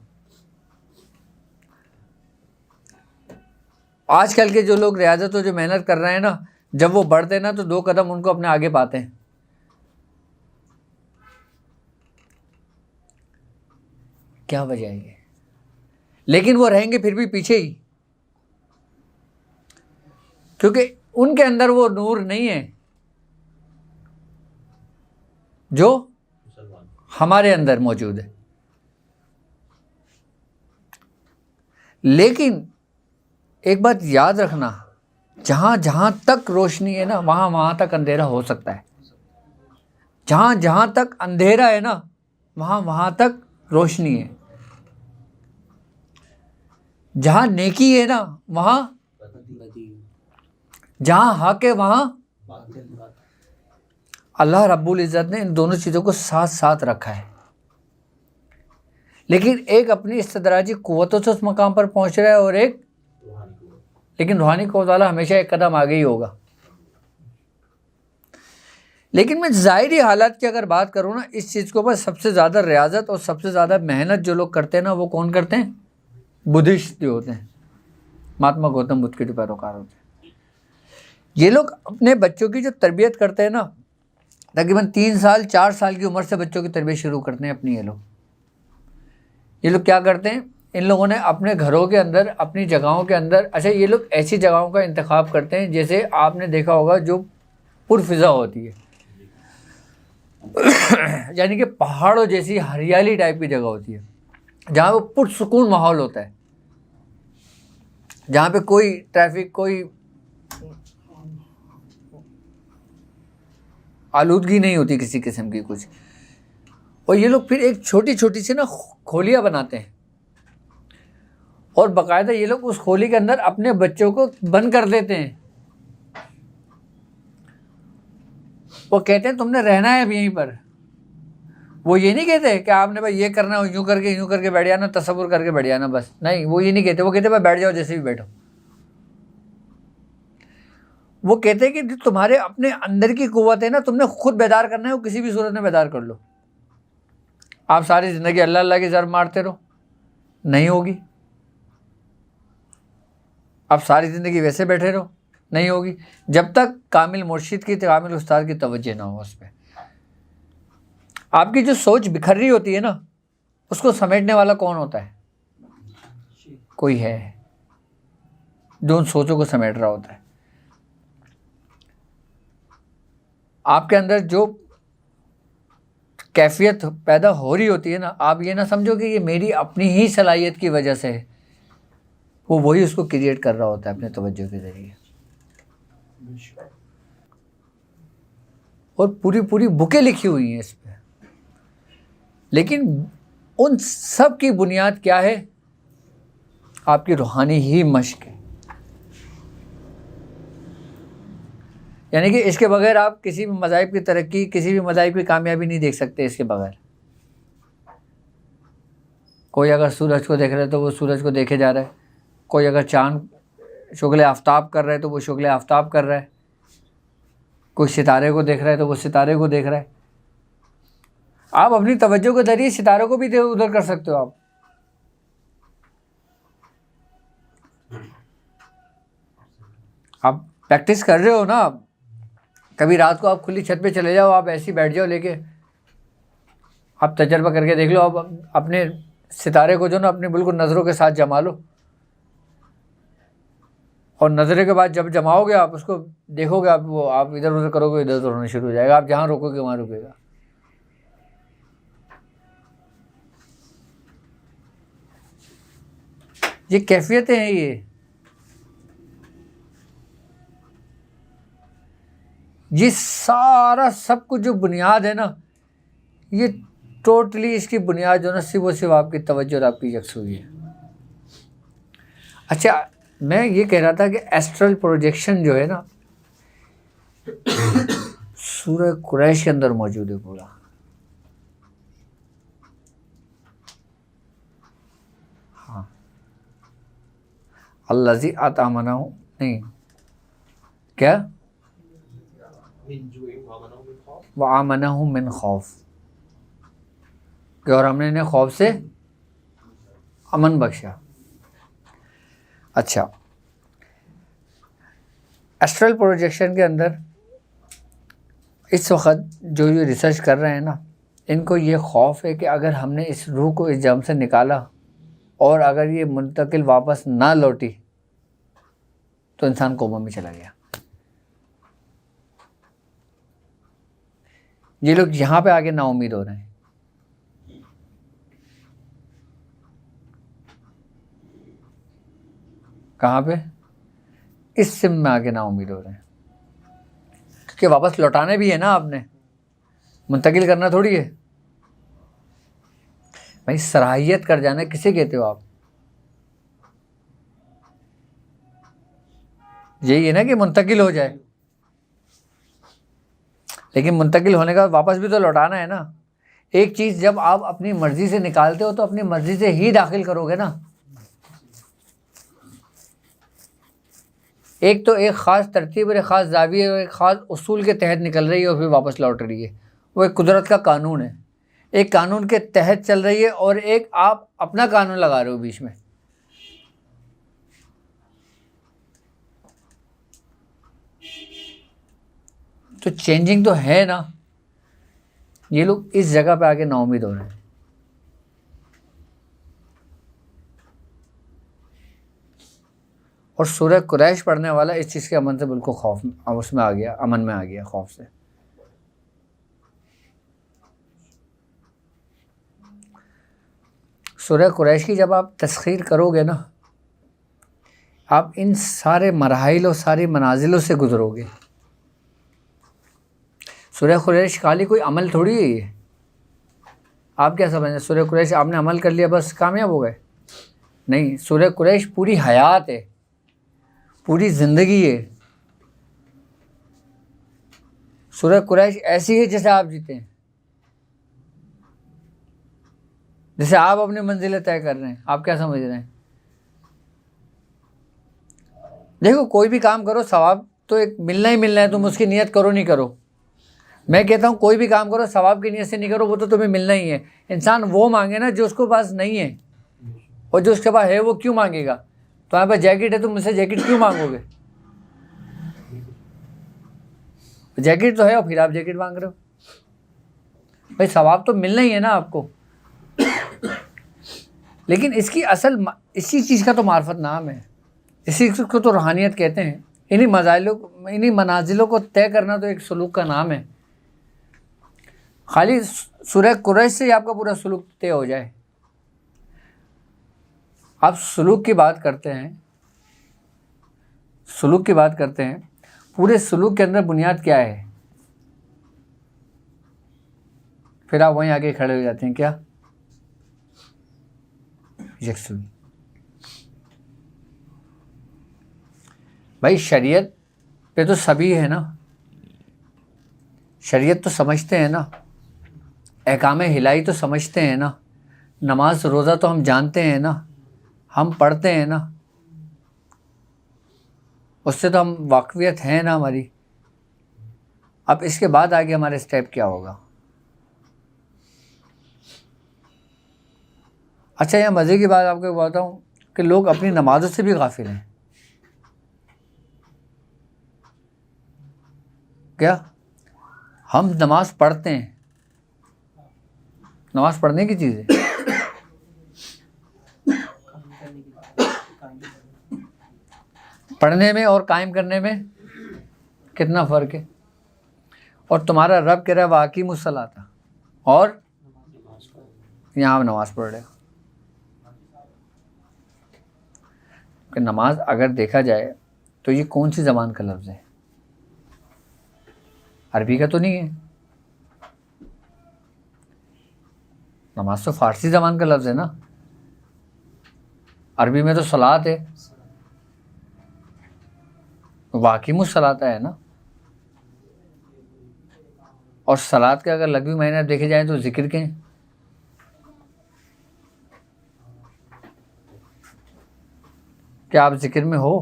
آج کل کے جو لوگ ریاضت اور جو محنت کر رہے ہیں نا، جب وہ بڑھتے ہیں نا تو 2 قدم ان کو اپنے آگے پاتے ہیں. کیا وجہ ہے یہ؟ لیکن وہ رہیں گے پھر بھی پیچھے ہی، کیونکہ ان کے اندر وہ نور نہیں ہے جو ہمارے اندر موجود ہے. لیکن ایک بات یاد رکھنا، جہاں جہاں تک روشنی ہے نا، وہاں وہاں تک اندھیرا ہو سکتا ہے. جہاں جہاں تک اندھیرا ہے نا، وہاں وہاں تک روشنی ہے. جہاں نیکی ہے نا، وہاں، جہاں حق ہے وہاں. اللہ رب العزت نے ان دونوں چیزوں کو ساتھ ساتھ رکھا ہے. لیکن ایک اپنی استدراجی قوتوں سے اس مقام پر پہنچ رہا ہے، اور ایک لیکن روحانی قوت والا ہمیشہ ایک قدم آگے ہی ہوگا. لیکن میں ظاہری حالات کی اگر بات کروں نا، اس چیز کے اوپر سب سے زیادہ ریاضت اور سب سے زیادہ محنت جو لوگ کرتے ہیں نا، وہ کون کرتے ہیں؟ بدھسٹ جو ہوتے ہیں، مہاتما گوتم بدھ کے جو پیروکار ہوتے ہیں، یہ لوگ اپنے بچوں کی جو تربیت کرتے ہیں نا، تقریباً 3 سال 4 سال کی عمر سے بچوں کی تربیت شروع کرتے ہیں اپنی۔ یہ لوگ کیا کرتے ہیں، ان لوگوں نے اپنے گھروں کے اندر، اپنی جگہوں کے اندر، اچھا یہ لوگ ایسی جگہوں کا انتخاب کرتے ہیں جیسے آپ نے دیکھا ہوگا جو پرفضا ہوتی ہے، یعنی کہ پہاڑوں جیسی ہریالی ٹائپ کی جگہ ہوتی ہے، جہاں پہ پرسکون ماحول ہوتا ہے، جہاں پہ کوئی ٹریفک، کوئی آلودگی نہیں ہوتی کسی قسم کی کچھ۔ اور یہ لوگ پھر ایک چھوٹی چھوٹی سی نا کھولیاں بناتے ہیں، اور باقاعدہ یہ لوگ اس کھولی کے اندر اپنے بچوں کو بند کر دیتے ہیں۔ وہ کہتے ہیں تم نے رہنا ہے اب یہیں پر۔ وہ یہ نہیں کہتے کہ آپ نے بھائی یہ کرنا ہے، یوں کر کے بیٹھ جانا، تصور کر کے بیٹھ جانا، بس نہیں، وہ یہ نہیں کہتے۔ وہ کہتے بھائی بیٹھ جاؤ، جیسے بھی بیٹھو۔ وہ کہتے ہیں کہ جو تمہارے اپنے اندر کی قوت ہے نا، تم نے خود بیدار کرنا ہے، وہ کسی بھی صورت میں بیدار کر لو۔ آپ ساری زندگی اللہ اللہ کی ضرب مارتے رہو، نہیں ہوگی۔ آپ ساری زندگی ویسے بیٹھے رہو، نہیں ہوگی، جب تک کامل مرشد کی، کامل استاد کی توجہ نہ ہو اس پہ۔ آپ کی جو سوچ بکھر رہی ہوتی ہے نا، اس کو سمیٹنے والا کون ہوتا ہے؟ کوئی ہے جو ان سوچوں کو سمیٹ رہا ہوتا ہے۔ آپ کے اندر جو کیفیت پیدا ہو رہی ہوتی ہے نا، آپ یہ نہ سمجھو کہ یہ میری اپنی ہی صلاحیت کی وجہ سے ہے، وہی اس کو کریٹ کر رہا ہوتا ہے اپنے توجہ کے ذریعے۔ اور پوری بکیں لکھی ہوئی ہیں اس پہ، لیکن ان سب کی بنیاد کیا ہے؟ آپ کی روحانی ہی مشق ہے۔ یعنی کہ اس کے بغیر آپ کسی بھی مذاہب کی ترقی، کسی بھی مذاہب کی کامیابی نہیں دیکھ سکتے اس کے بغیر۔ کوئی اگر سورج کو دیکھ رہا ہے تو وہ سورج کو دیکھے جا رہا ہے، کوئی اگر چاند شغل آفتاب کر رہا ہے تو وہ شغل آفتاب کر رہا ہے، کوئی ستارے کو دیکھ رہا ہے تو وہ ستارے کو دیکھ رہا ہے۔ آپ اپنی توجہ کے ذریعے ستاروں کو بھی ادھر کر سکتے ہو۔ آپ پریکٹس کر رہے ہو نا، کبھی رات کو آپ کھلی چھت پہ چلے جاؤ، آپ ایسی بیٹھ جاؤ لے کے، آپ تجربہ کر کے دیکھ لو، آپ اپنے ستارے کو جو نا اپنی بالکل نظروں کے ساتھ جما لو، اور نظرے کے بعد جب جماؤ گے آپ اس کو دیکھو گے، آپ ادھر ادھر کرو گے، ادھر ادھر ہونا شروع ہو جائے گا، آپ جہاں روکو گے وہاں رکے گا۔ یہ کیفیتیں ہیں، یہ سارا سب کچھ جو بنیاد ہے نا، یہ ٹوٹلی اس کی بنیاد جو نا صرف آپ کی توجہ اور آپ کی یکسوئی ہے۔ اچھا، میں یہ کہہ رہا تھا کہ ایسٹرل پروجیکشن جو ہے نا، سورہ قریش کے اندر موجود ہے پورا۔ ہاں، الذی اطعمنہ، نہیں کیا، وآمنہم من خوف، کہ اور ہم نے انہیں خوف سے امن بخشا۔ اچھا، ایسٹرل پروجیکشن کے اندر اس وقت جو یہ ریسرچ کر رہے ہیں نا، ان کو یہ خوف ہے کہ اگر ہم نے اس روح کو اس جسم سے نکالا اور اگر یہ منتقل واپس نہ لوٹی تو انسان کوما میں چلا گیا۔ یہ لوگ یہاں پہ آگے نا امید ہو رہے ہیں۔ کہاں پہ؟ اس سم میں آگے نا امید ہو رہے ہیں، کیونکہ واپس لوٹانے بھی ہے نا، آپ نے منتقل کرنا تھوڑی ہے بھائی۔ صلاحیت کر جانا کسے کہتے ہو آپ؟ یہی ہے نا کہ منتقل ہو جائے، لیکن منتقل ہونے کا واپس بھی تو لوٹانا ہے نا۔ ایک چیز جب آپ اپنی مرضی سے نکالتے ہو تو اپنی مرضی سے ہی داخل کرو گے نا۔ ایک تو ایک خاص ترتیب اور ایک خاص زاویے اور ایک خاص اصول کے تحت نکل رہی ہے اور پھر واپس لوٹ رہی ہے، وہ ایک قدرت کا قانون ہے، ایک قانون کے تحت چل رہی ہے، اور ایک آپ اپنا قانون لگا رہے ہو بیچ میں، تو چینجنگ تو ہے نا. یہ لوگ اس جگہ پہ آ کے نا امید ہو رہے ہیں. اور سورہ قریش پڑھنے والا اس چیز کے امن سے بالکل خوف اس میں آ گیا, امن میں آ گیا, خوف سے. سورہ قریش کی جب آپ تسخیر کرو گے نا, آپ ان سارے مراحل اور ساری منازلوں سے گزرو گے. سورہ قریش خالی کوئی عمل تھوڑی ہے یہ. آپ کیا سمجھیں سورہ قریش آپ نے عمل کر لیا بس کامیاب ہو گئے؟ نہیں, سورہ قریش پوری حیات ہے, پوری زندگی ہے. سورہ قریش ایسی ہے جیسے آپ جیتے ہیں, جیسے آپ اپنی منزلیں طے کر رہے ہیں. آپ کیا سمجھ رہے ہیں؟ دیکھو کوئی بھی کام کرو ثواب تو ایک ملنا ہی ملنا ہے, تم اس کی نیت کرو نہیں کرو. میں کہتا ہوں کوئی بھی کام کرو ثواب کی نیت سے نہیں کرو, وہ تو تمہیں ملنا ہی ہے. انسان وہ مانگے نا جو اس کو پاس نہیں ہے, اور جو اس کے پاس ہے وہ کیوں مانگے گا؟ تمہارے پاس جیکٹ ہے, تم مجھ سے جیکٹ کیوں مانگو گے؟ جیکٹ تو ہے اور پھر آپ جیکٹ مانگ رہے ہو. بھائی ثواب تو ملنا ہی ہے نا آپ کو. لیکن اس کی اصل اسی چیز کا تو معرفت نام ہے, اسی کو تو روحانیت کہتے ہیں. انہی منازلوں کو طے کرنا تو ایک سلوک کا نام ہے. خالی سورہ قریش سے ہی آپ کا پورا سلوک طے ہو جائے. آپ سلوک کی بات کرتے ہیں, سلوک کی بات کرتے ہیں, پورے سلوک کے اندر بنیاد کیا ہے؟ پھر آپ وہیں آگے کھڑے ہو جاتے ہیں. کیا؟ یکسوئی. بھائی شریعت پہ تو سبھی ہے نا, شریعت تو سمجھتے ہیں نا, احکام الہی تو سمجھتے ہیں نا, نماز روزہ تو ہم جانتے ہیں نا, ہم پڑھتے ہیں نا, اس سے تو ہم واقفیت ہے نا ہماری. اب اس کے بعد آگے ہمارے اسٹیپ کیا ہوگا؟ اچھا یہ مزے کی بات آپ کو بتاتا ہوں کہ لوگ اپنی نمازوں سے بھی غافل ہیں. کیا؟ ہم نماز پڑھتے ہیں, نماز پڑھنے کی چیز ہے. پڑھنے میں اور قائم کرنے میں کتنا فرق ہے؟ اور تمہارا رب کہہ رہا ہے واقیم الصلاۃ, اور یہاں نماز پڑھ رہے ہو. کہ نماز اگر دیکھا جائے تو یہ کون سی زبان کا لفظ ہے؟ عربی کا تو نہیں ہے. نماز تو فارسی زبان کا لفظ ہے نا. عربی میں تو صلاۃ ہے, واقیم الصلاۃ ہے نا. اور صلاۃ کے اگر لغوی معنی دیکھے جائیں تو ذکر کے ہیں. کیا آپ ذکر میں ہو؟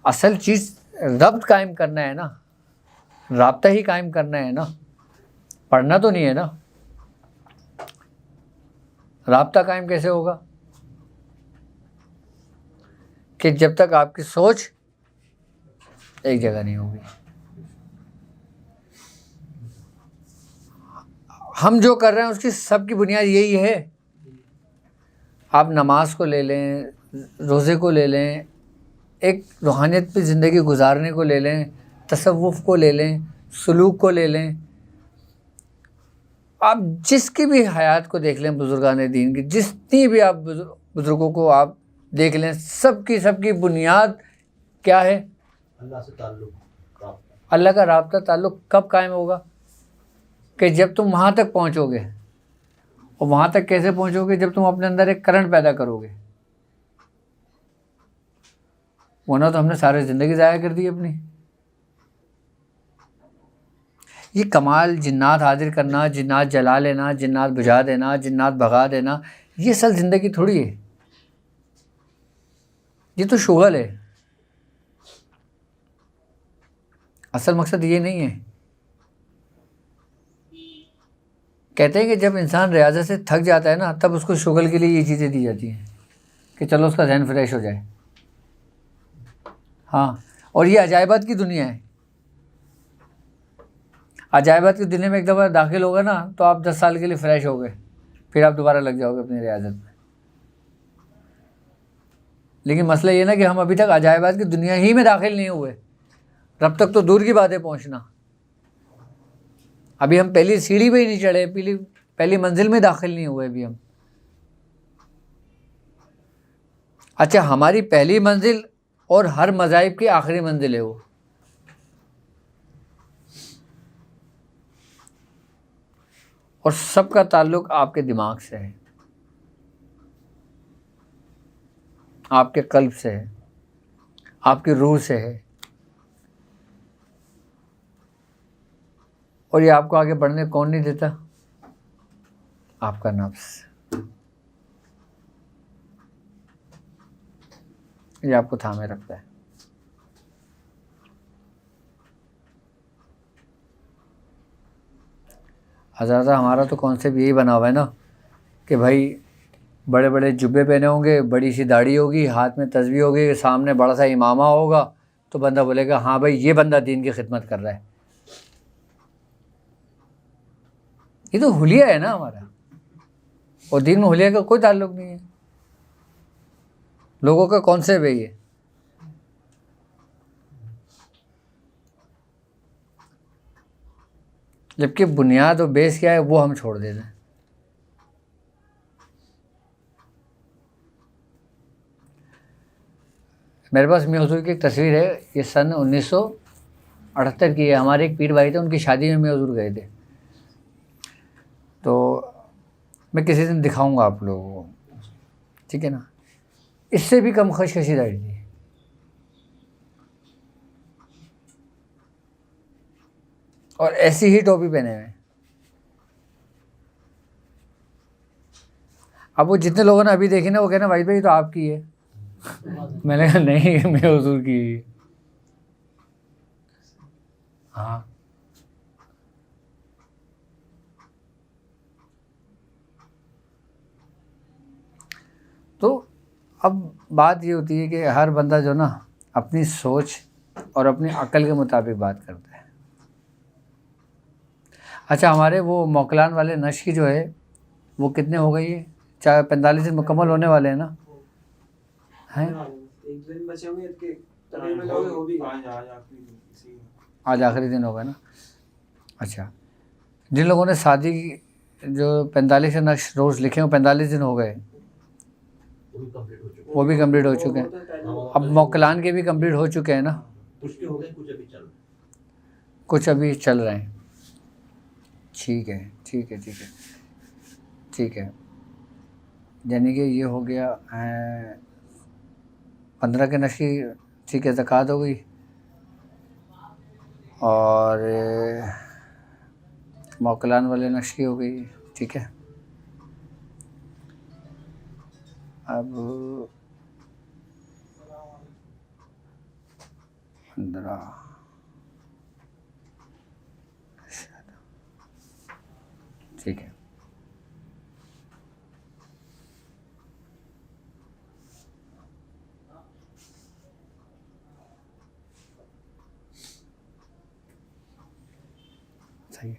اصل چیز ربط قائم کرنا ہے نا, رابطہ ہی قائم کرنا ہے نا, پڑھنا تو نہیں ہے نا. رابطہ قائم کیسے ہوگا؟ کہ جب تک آپ کی سوچ ایک جگہ نہیں ہوگی. ہم جو کر رہے ہیں اس کی سب کی بنیاد یہی ہے. آپ نماز کو لے لیں, روزے کو لے لیں, ایک روحانیت پہ زندگی گزارنے کو لے لیں, تصوف کو لے لیں, سلوک کو لے لیں. آپ جس کی بھی حیات کو دیکھ لیں, بزرگان دین کی جتنی بھی آپ بزرگوں کو آپ دیکھ لیں, سب کی بنیاد کیا ہے؟
اللہ سے تعلق,
اللہ کا رابطہ تعلق کب قائم ہوگا؟ کہ جب تم وہاں تک پہنچو گے. اور وہاں تک کیسے پہنچو گے؟ جب تم اپنے اندر ایک کرنٹ پیدا کرو گے. ورنہ تو ہم نے ساری زندگی ضائع کر دی اپنی. یہ کمال جنات حاضر کرنا, جنات جلا لینا, جنات بجھا دینا, جنات بھگا دینا, یہ اصل زندگی تھوڑی ہے. یہ تو شغل ہے. اصل مقصد یہ نہیں ہے. کہتے ہیں کہ جب انسان ریاضت سے تھک جاتا ہے نا, تب اس کو شغل کے لیے یہ چیزیں دی جاتی ہیں کہ چلو اس کا ذہن فریش ہو جائے. ہاں، اور یہ عجائبات کی دنیا ہے. عجائبات کی دنیا میں ایک دفعہ داخل ہو گئے نا تو آپ 10 سال کے لیے فریش ہو گئے، پھر آپ دوبارہ لگ جاؤ گے اپنی ریاضت میں. لیکن مسئلہ یہ نا کہ ہم ابھی تک عجائبات کی دنیا ہی میں داخل نہیں ہوئے. رب تک تو دور کی بات ہے پہنچنا. ابھی ہم پہلی سیڑھی پہ ہی نہیں چڑھے، پہلی منزل میں داخل نہیں ہوئے ابھی ہم. اچھا، ہماری پہلی منزل اور ہر مذاہب کی آخری منزل ہے وہ. اور سب کا تعلق آپ کے دماغ سے ہے، آپ کے قلب سے ہے، آپ کی روح سے ہے. اور یہ آپ کو آگے بڑھنے کون نہیں دیتا؟ آپ کا نفس. یہ آپ کو تھامے رکھتا ہے. حضرت ہمارا تو کانسیپٹ یہی بنا ہوا ہے نا کہ بھائی بڑے بڑے جبے پہنے ہوں گے، بڑی سی داڑھی ہوگی، ہاتھ میں تسبیح ہوگی، سامنے بڑا سا امامہ ہوگا، تو بندہ بولے گا ہاں بھائی یہ بندہ دین کی خدمت کر رہا ہے. یہ تو حلیہ ہے نا ہمارا، اور دین میں حلیہ کا کوئی تعلق نہیں ہے. لوگوں کا کانسیپٹ ہے یہ. جبکہ بنیاد و بیس کیا ہے وہ ہم چھوڑ دیتے ہیں. میرے پاس میاں حضور کی ایک تصویر ہے، یہ سن 1978 کی ہے. ہمارے ایک پیر بھائی تھے، ان کی شادی میں میاں حضور گئے تھے. تو میں کسی دن دکھاؤں گا آپ لوگوں کو، ٹھیک ہے نا. اس سے بھی کم خشخشی داڑھی تھی. اور ایسی ہی ٹوپی پہنے ہوئے. اب وہ جتنے لوگوں نے ابھی دیکھی نا وہ کہنا بھائی بھائی تو آپ کی ہے. میں نے کہا نہیں، میرے حضور کی ہے. ہاں، تو اب بات یہ ہوتی ہے کہ ہر بندہ جو نا اپنی سوچ اور اپنی عقل کے مطابق بات کرتا ہے. اچھا، ہمارے وہ موکلان والے نش کی جو ہے وہ کتنے ہو گئی ہے؟ 45 دن مکمل ہونے والے ہیں نا؟ ہیں؟ آج آخری دن ہوگا نا. اچھا، جن لوگوں نے شادی جو 45 نقش روز لکھے ہیں 45 دن ہو گئے، وہ بھی کمپلیٹ ہو چکے ہیں. اب موکلان کے بھی کمپلیٹ ہو چکے ہیں نا، کچھ ابھی چل رہے ہیں. ٹھیک ہے ٹھیک ہے ٹھیک ہے ٹھیک ہے. یعنی کہ یہ ہو گیا 15 کے نقش کی، ٹھیک ہے، زکوٰۃ ہو گئی. اور موکلان والے نقش کی ہو گئی. ٹھیک ہے. اب 15 ٹھیک ہے. صحیح ہے.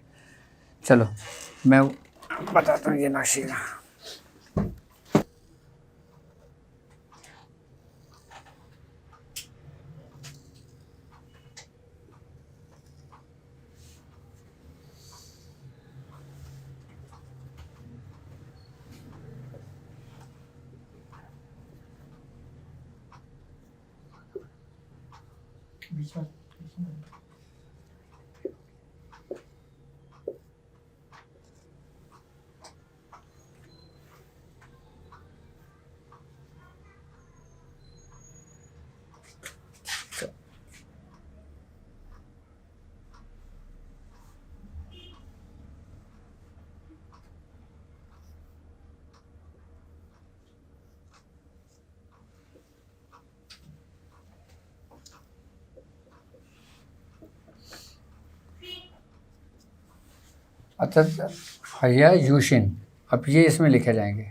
چلو میں بتاتا ہوں یہ نقشے کا. اچھا، حیا یوشن، اب یہ اس میں لکھے جائیں گے.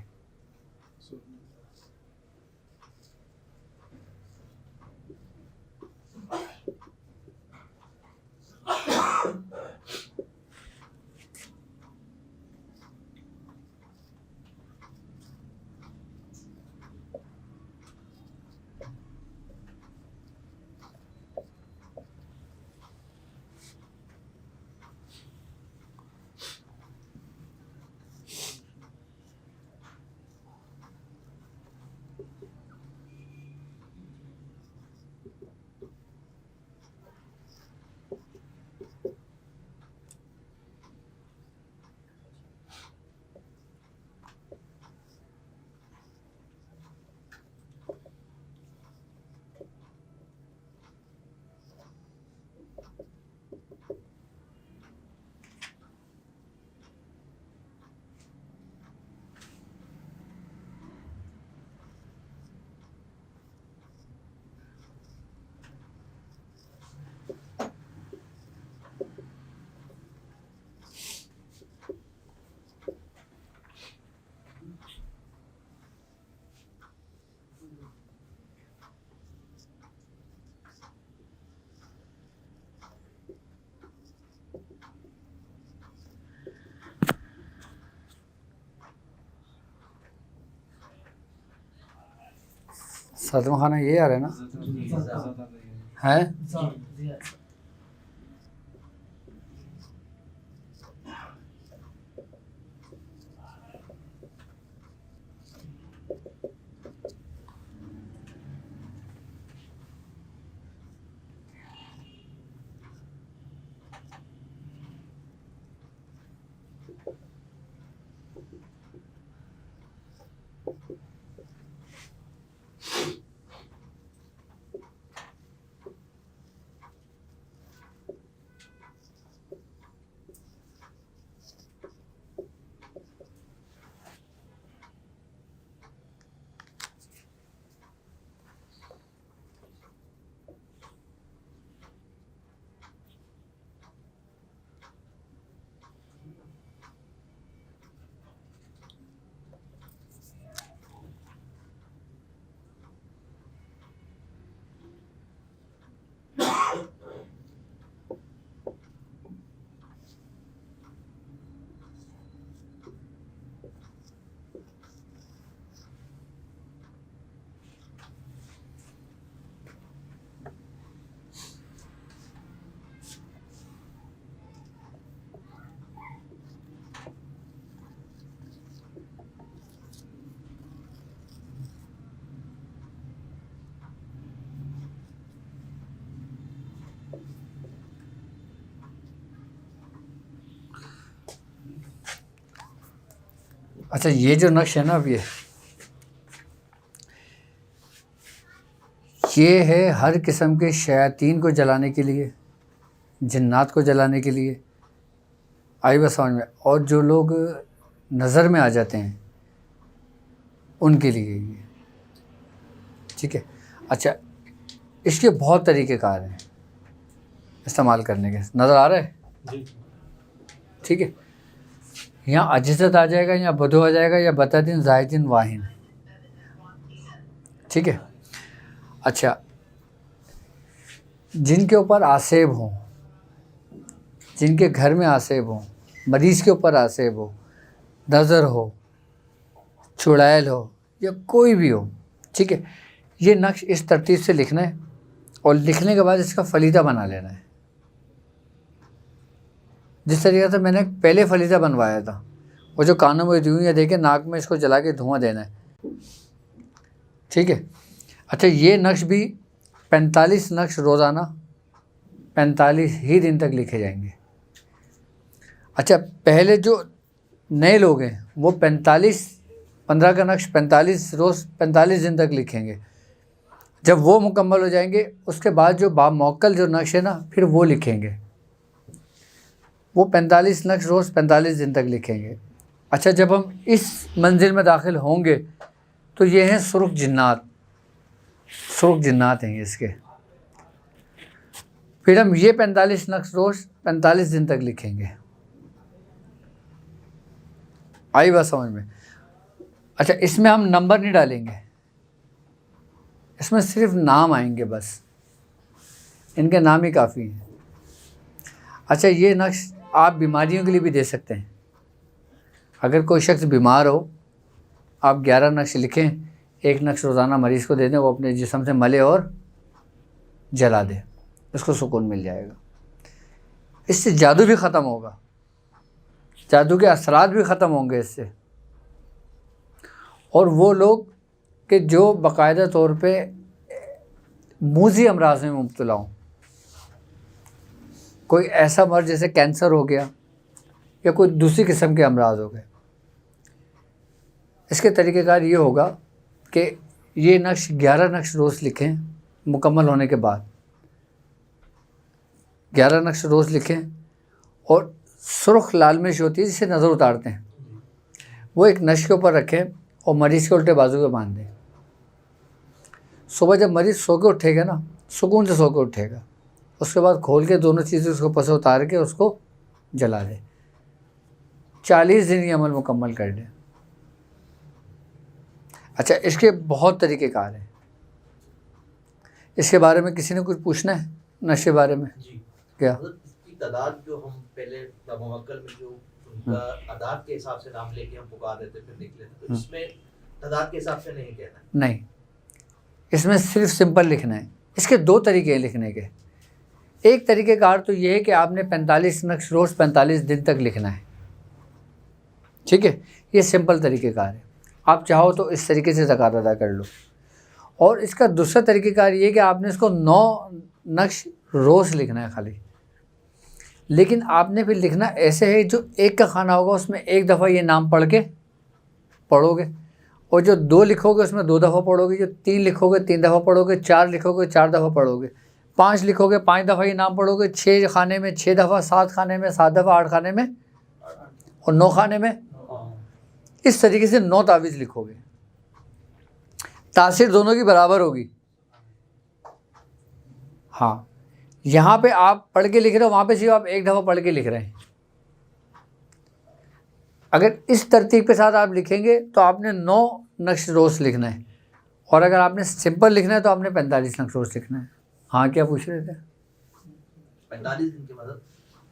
ساتواں خانہ یہ آ رہا ہے نا ہے. اچھا یہ جو نقش ہے نا اب یہ ہے ہر قسم کے شیاطین کو جلانے کے لیے، جنات کو جلانے کے لیے، آئی بات سمجھ میں، اور جو لوگ نظر میں آ جاتے ہیں ان کے لیے یہ ٹھیک ہے. اچھا اس کے بہت طریقہ کار ہیں استعمال کرنے کے، نظر آ رہا ہے ٹھیک ہے. یہاں عجزت آ جائے گا یا بدو آ جائے گا یا بتادین زائدین واہن ٹھیک ہے. اچھا جن کے اوپر آسیب ہوں، جن کے گھر میں آسیب ہوں، مریض کے اوپر آسیب ہو، نظر ہو، چڑیل ہو یا کوئی بھی ہو ٹھیک ہے، یہ نقش اس ترتیب سے لکھنا ہے اور لکھنے کے بعد اس کا فلیدہ بنا لینا ہے. جس طریقے سے میں نے پہلے فلیدہ بنوایا تھا، وہ جو کانوں میں دوں یا دیکھیں ناک میں اس کو جلا کے دھواں دینا ہے ٹھیک ہے. اچھا یہ نقش بھی 45 نقش روزانہ 45 ہی دن تک لکھے جائیں گے. اچھا پہلے جو نئے لوگ ہیں وہ 15 کا نقش 45 روز 45 دن تک لکھیں گے. جب وہ مکمل ہو جائیں گے اس کے بعد جو باموکل جو نقش ہے نا پھر وہ لکھیں گے، وہ 45 نقش روز 45 دن تک لکھیں گے. اچھا جب ہم اس منزل میں داخل ہوں گے تو یہ ہیں سرخ جنات، سرخ جنات ہیں یہ اس کے. پھر ہم یہ 45 نقش روز 45 دن تک لکھیں گے. آئی بات سمجھ میں. اچھا اس میں ہم نمبر نہیں ڈالیں گے، اس میں صرف نام آئیں گے، بس ان کے نام ہی کافی ہیں. اچھا یہ نقش آپ بیماریوں کے لیے بھی دے سکتے ہیں. اگر کوئی شخص بیمار ہو آپ 11 نقش لکھیں، ایک نقش روزانہ مریض کو دے دیں، وہ اپنے جسم سے ملے اور جلا دے، اس کو سکون مل جائے گا. اس سے جادو بھی ختم ہوگا، جادو کے اثرات بھی ختم ہوں گے اس سے. اور وہ لوگ کہ جو باقاعدہ طور پہ موذی امراض میں مبتلا ہوں، کوئی ایسا مرض جیسے کینسر ہو گیا یا کوئی دوسری قسم کے امراض ہو گئے، اس کے طریقہ کار یہ ہوگا کہ یہ نقش 11 نقش روز لکھیں مکمل ہونے کے بعد، 11 نقش روز لکھیں اور سرخ لال مرچ ہوتی ہے جسے نظر اتارتے ہیں، وہ ایک نقش کے اوپر رکھیں اور مریض کے الٹے بازو پہ باندھ دیں. صبح جب مریض سو کے اٹھے گا نا، سکون سے سو کے اٹھے گا، اس کے بعد کھول کے دونوں چیزیں اس کو پسے اتار کے اس کو جلا دے. 40 دن یہ عمل مکمل کر دیں. اچھا اس کے بہت طریقہ کار ہیں. اس کے بارے میں کسی نے کچھ پوچھنا ہے نقش کے بارے میں؟
جی
کیا
اس کی تعداد جو ہم پہلے موکل میں جو ان کا عداد کے حساب سے نام لے کے ہم پکار دیتے پھر لکھ لیتے، تو اس میں تعداد کے حساب سے نہیں کہنا؟
نہیں، اس میں صرف سمپل لکھنا ہے. اس کے دو طریقے ہیں لکھنے کے. ایک طریقہ کار تو یہ ہے کہ آپ نے 45 نقش روز 45 دن تک لکھنا ہے. ٹھیک ہے, یہ سمپل طریقہ کار ہے. آپ چاہو تو اس طریقے سے زکوٰۃ ادا کر لو. اور اس کا دوسرا طریقہ کار یہ ہے کہ آپ نے اس کو 9 نقش روز لکھنا ہے خالی. لیکن آپ نے پھر لکھنا ایسے ہے جو ایک کا کھانا ہوگا اس میں ایک دفعہ یہ نام پڑھ کے پڑھو گے, اور جو 2 لکھو گے اس میں 2 دفعہ پڑھو گے, جو 3 لکھو گے 3 دفعہ پڑھو گے, 4 لکھو گے 4 دفعہ پڑھو گے, 5 لکھو گے 5 دفعہ یہ نام پڑھو گے, 6 خانے میں 6 دفعہ, 7 خانے میں 7 دفعہ, 8 خانے میں اور 9 خانے میں. اس طریقے سے 9 تعویذ لکھو گے. تاثیر دونوں کی برابر ہوگی. ہاں, یہاں پہ آپ پڑھ کے لکھ رہے ہو, وہاں پہ صرف آپ ایک دفعہ پڑھ کے لکھ رہے ہیں. اگر اس ترتیب کے ساتھ آپ لکھیں گے تو آپ نے 9 نقش روز لکھنا ہے, اور اگر آپ نے سمپل لکھنا ہے تو آپ نے 45 نقش روز لکھنا ہے. ہاں کیا پوچھ رہے تھے؟
45 دن کے بعد